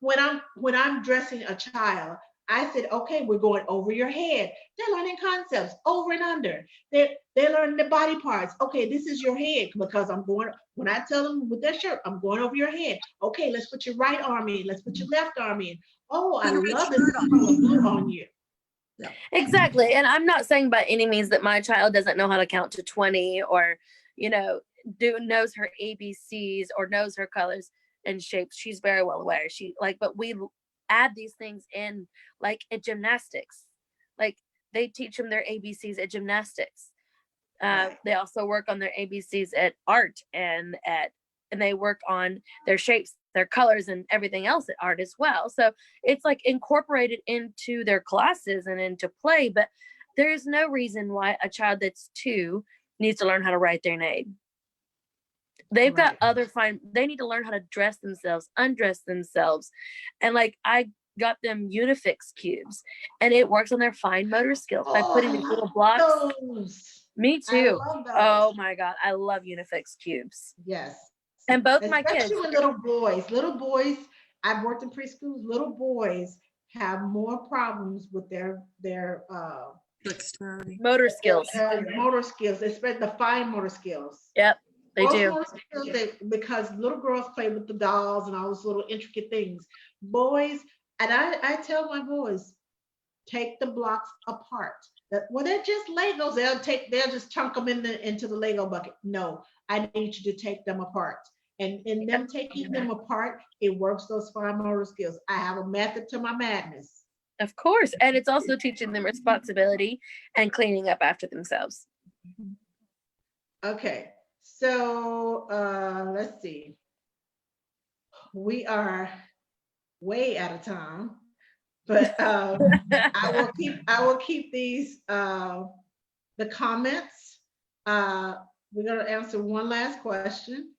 Speaker 1: When I'm dressing a child, I said, okay, we're going over your head. They're learning concepts over and under. They're learning the body parts. Okay, this is your head, because when I tell them with their shirt, I'm going over your head. Okay, let's put your right arm in. Let's put your left arm in. Oh, I love this color blue on you.
Speaker 2: Yeah. Exactly. And I'm not saying by any means that my child doesn't know how to count to 20 or, knows her ABCs or knows her colors and shapes. She's very well aware. But we add these things in, like at gymnastics. Like they teach them their ABCs at gymnastics. They also work on their ABCs at art and they work on their shapes, their colors, and everything else at art as well. So it's like incorporated into their classes and into play, but there is no reason why a child that's 2 needs to learn how to write their name. They've got they need to learn how to dress themselves, undress themselves. And got them Unifix cubes, and it works on their fine motor skills by putting these little blocks.
Speaker 1: Those.
Speaker 2: Me
Speaker 1: I
Speaker 2: too.
Speaker 1: love those.
Speaker 2: Oh my God, I love Unifix cubes.
Speaker 1: Yes.
Speaker 2: And both my kids.
Speaker 1: Especially with little boys, I've worked in preschools, little boys have more problems with their
Speaker 3: Dexterity.
Speaker 2: motor skills.
Speaker 1: motor skills, especially the fine motor skills.
Speaker 2: Yep, they
Speaker 1: Gross
Speaker 2: do.
Speaker 1: motor skills, because little girls play with the dolls and all those little intricate things. Boys, and I tell my boys, take the blocks apart. Well, they're just Legos. They'll just chunk them into the Lego bucket. No, I need you to take them apart. And in them taking them apart, it works those fine motor skills. I have a method to my madness.
Speaker 2: Of course. And it's also teaching them responsibility and cleaning up after themselves.
Speaker 1: Okay, so let's see. We are way out of time, but I will keep these the comments. We're gonna answer one last question.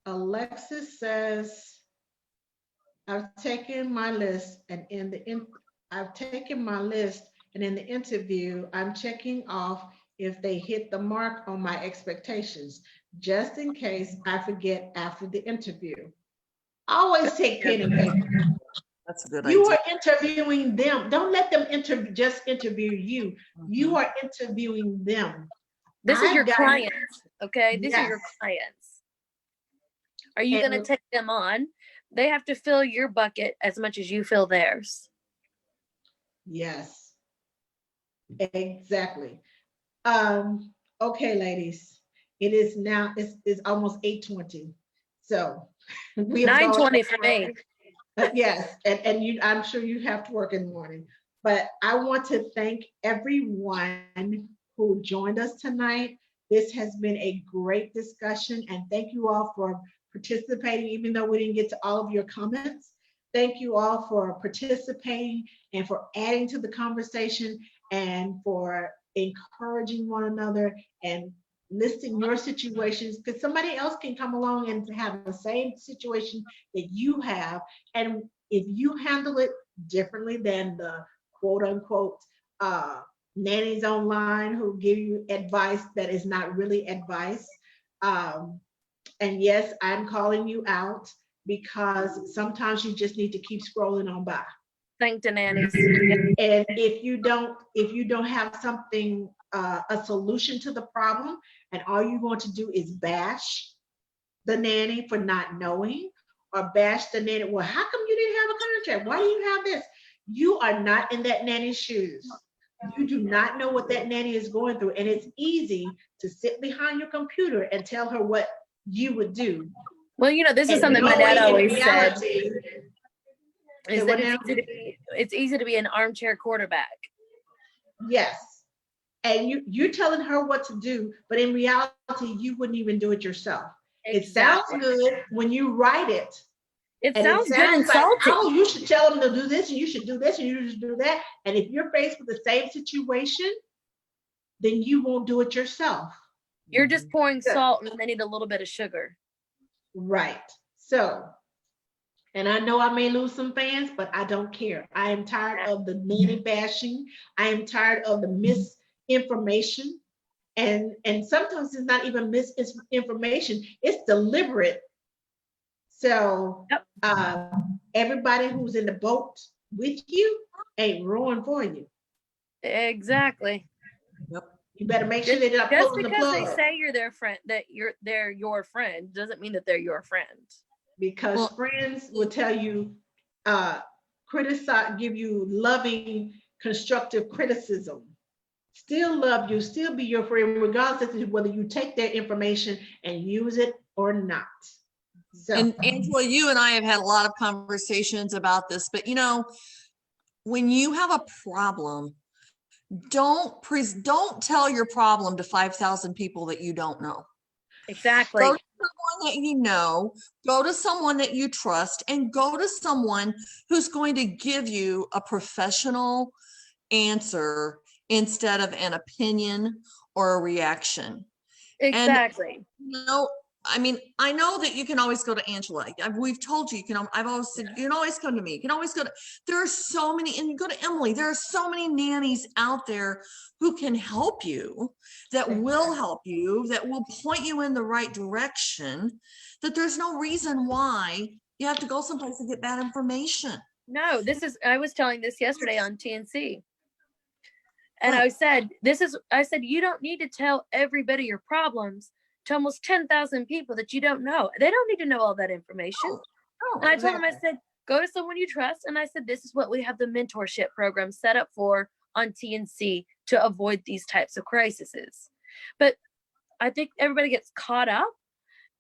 Speaker 1: Alexis says, I've taken my list and in the interview, I'm checking off if they hit the mark on my expectations, just in case I forget after the interview. Always take pen and paper.
Speaker 3: That's a good
Speaker 1: You
Speaker 3: idea.
Speaker 1: are interviewing them. Don't let them just interview you. You are interviewing them.
Speaker 2: This is your
Speaker 1: I've got-
Speaker 2: clients, okay? These are your
Speaker 1: Yes.
Speaker 2: clients. Are you going to take them on? They have to fill your bucket as much as you fill theirs.
Speaker 1: Yes, exactly. Okay, ladies, it is now, it's almost 8:20. So we have
Speaker 2: 9:20 for me.
Speaker 1: Yes, and I'm sure you have to work in the morning, but I want to thank everyone who joined us tonight. This has been a great discussion, and thank you all for participating, even though we didn't get to all of your comments. Thank you all for participating and for adding to the conversation and for encouraging one another and listing your situations, because somebody else can come along and have the same situation that you have. And if you handle it differently than the quote unquote nannies online who give you advice that is not really advice. And yes, I'm calling you out because sometimes you just need to keep scrolling on by.
Speaker 2: Thank the nannies.
Speaker 1: And if you don't have something, a solution to the problem, and all you want to do is bash the nanny for not knowing, or bash the nanny, well, how come you didn't have a contract? Why do you have this? You are not in that nanny's shoes. You do not know what that nanny is going through. And it's easy to sit behind your computer and tell her what you would do.
Speaker 2: Well, this is something my dad always said.
Speaker 1: Is
Speaker 2: Is that it's easy to be an armchair quarterback.
Speaker 1: Yes. And you're telling her what to do, but in reality, you wouldn't even do it yourself. Exactly. It sounds good when you write it.
Speaker 2: It sounds good and
Speaker 1: like,
Speaker 2: salty.
Speaker 1: oh, you should tell them to do this, and you should do this, and you should do that. And if you're faced with the same situation, then you won't do it yourself.
Speaker 2: You're just pouring salt and they need a little bit of sugar.
Speaker 1: Right. So, and I know I may lose some fans, but I don't care. I am tired of the nanny bashing. I am tired of the misinformation. And sometimes it's not even misinformation, it's deliberate. So everybody who's in the boat with you ain't rowing for you.
Speaker 2: Exactly.
Speaker 1: Yep. You better make sure they're not pulling the plug.
Speaker 2: Just because they say you're their friend, that they're your friend, doesn't mean that they're your friend. Because
Speaker 1: friends will tell you, criticize, give you loving, constructive criticism. Still love you, still be your friend, regardless of whether you take their information and use it or not. So.
Speaker 3: And Angela, you and I have had a lot of conversations about this, but when you have a problem, don't tell your problem to 5,000 people that you don't know.
Speaker 2: Exactly.
Speaker 3: Go to someone that you know, go to someone that you trust, and go to someone who's going to give you a professional answer instead of an opinion or a reaction.
Speaker 2: Exactly.
Speaker 3: And, I mean, I know that you can always go to Angela. We've told you, I've always said, you can always come to me. You can always go to, there are so many, and you go to Emily, there are so many nannies out there who can help you, that will help you, that will point you in the right direction, that there's no reason why you have to go someplace and get bad information.
Speaker 2: No, I was telling this yesterday on TNC. And
Speaker 3: Right.
Speaker 2: I said, you don't need to tell everybody your problems to almost 10,000 people that you don't know. They don't need to know all that information.
Speaker 3: No,
Speaker 2: And I told them, I said, go to someone you trust. And I said, this is what we have the mentorship program set up for on TNC to avoid these types of crises. But I think everybody gets caught up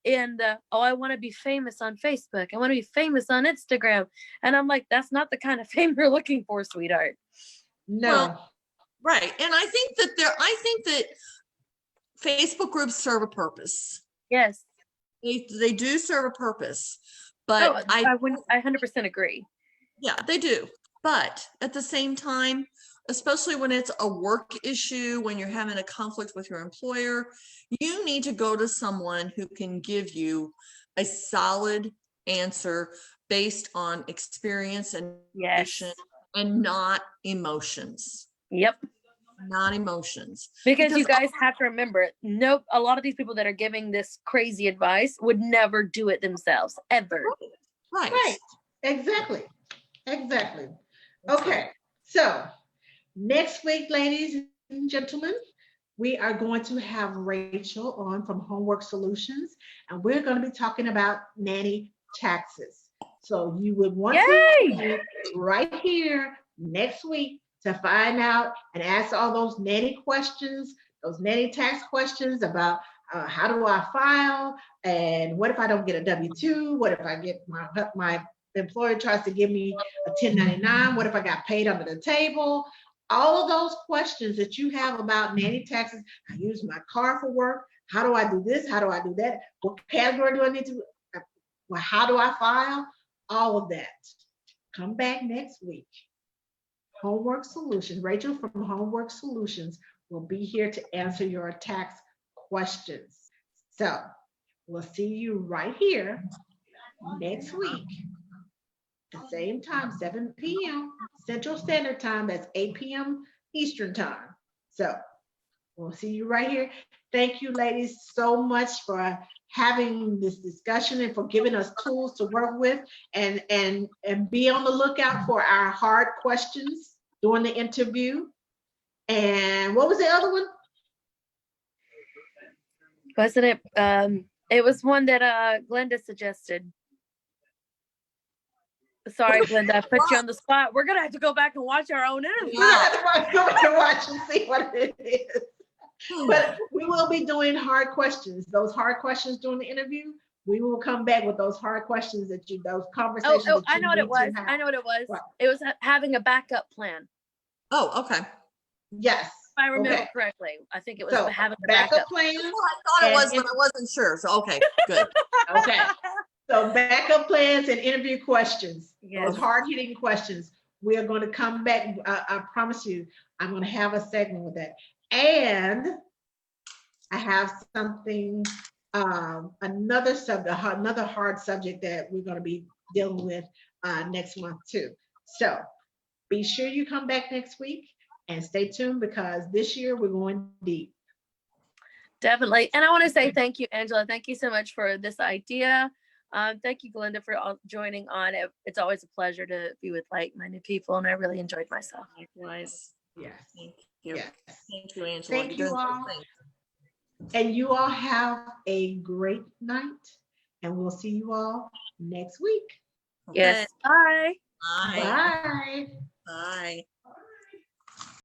Speaker 2: in I want to be famous on Facebook. I want to be famous on Instagram. And I'm like, that's not the kind of fame you're looking for, sweetheart.
Speaker 1: No.
Speaker 3: Well, right. And I think that Facebook groups serve a purpose.
Speaker 2: Yes.
Speaker 3: They do serve a purpose, but
Speaker 2: I 100% agree.
Speaker 3: Yeah, they do. But at the same time, especially when it's a work issue, when you're having a conflict with your employer, you need to go to someone who can give you a solid answer based on experience and information, and not emotions.
Speaker 2: Yep.
Speaker 3: Not emotions.
Speaker 2: Because you guys have to remember, a lot of these people that are giving this crazy advice would never do it themselves, ever.
Speaker 3: Right.
Speaker 1: Exactly. Okay. So next week, ladies and gentlemen, we are going to have Rachel on from Homework Solutions, and we're going to be talking about nanny taxes. So you would want to be right here next week to find out and ask all those nanny questions, those nanny tax questions about how do I file, and what if I don't get a W-2? What if I get my employer tries to give me a 1099? What if I got paid under the table? All of those questions that you have about nanny taxes. I use my car for work. How do I do this? How do I do that? What category do I need to? Well, how do I file? All of that. Come back next week. Homework Solutions. Rachel from Homework Solutions will be here to answer your tax questions. So we'll see you right here next week. The same time, 7 p.m. Central Standard Time. That's 8 p.m. Eastern Time. So we'll see you right here. Thank you, ladies, so much for having this discussion and for giving us tools to work with, and be on the lookout for our hard questions during the interview. And what was the other one?
Speaker 2: Wasn't it? It was one that Glenda suggested. Sorry, Glenda, I put you on the spot. We're gonna have to go back and watch our own interview.
Speaker 1: We're gonna have to go back and watch and see what it is. But we will be doing hard questions. Those hard questions during the interview. We will come back with those hard questions those conversations.
Speaker 2: Oh, I know what it was. I know what it was.
Speaker 1: What?
Speaker 2: It was having a backup plan.
Speaker 3: Oh, okay.
Speaker 1: Yes.
Speaker 2: If I remember correctly, I think it was
Speaker 1: So,
Speaker 2: having a
Speaker 1: backup
Speaker 2: backup
Speaker 1: plan.
Speaker 3: Well, I thought it was, but I wasn't sure. So, okay, good.
Speaker 1: Okay. So backup plans and interview questions.
Speaker 2: Yes.
Speaker 1: Those hard-hitting questions. We are going to come back. I promise you, I'm going to have a segment with that. And I have something, another hard subject that we're going to be dealing with next month too. So be sure you come back next week and stay tuned, because this year we're going deep.
Speaker 2: Definitely. And I want to say thank you, Angela. Thank you so much for this idea. Thank you, Glenda, for joining on. It's always a pleasure to be with like-minded people, and I really enjoyed myself.
Speaker 3: Likewise.
Speaker 1: Yes.
Speaker 3: Thank you.
Speaker 1: Yes.
Speaker 3: Thank you, Angela.
Speaker 1: Thank you all. And you all have a great night, and we'll see you all next week.
Speaker 3: Okay.
Speaker 2: Yes. Bye.
Speaker 3: Bye.
Speaker 1: Bye.
Speaker 3: Bye.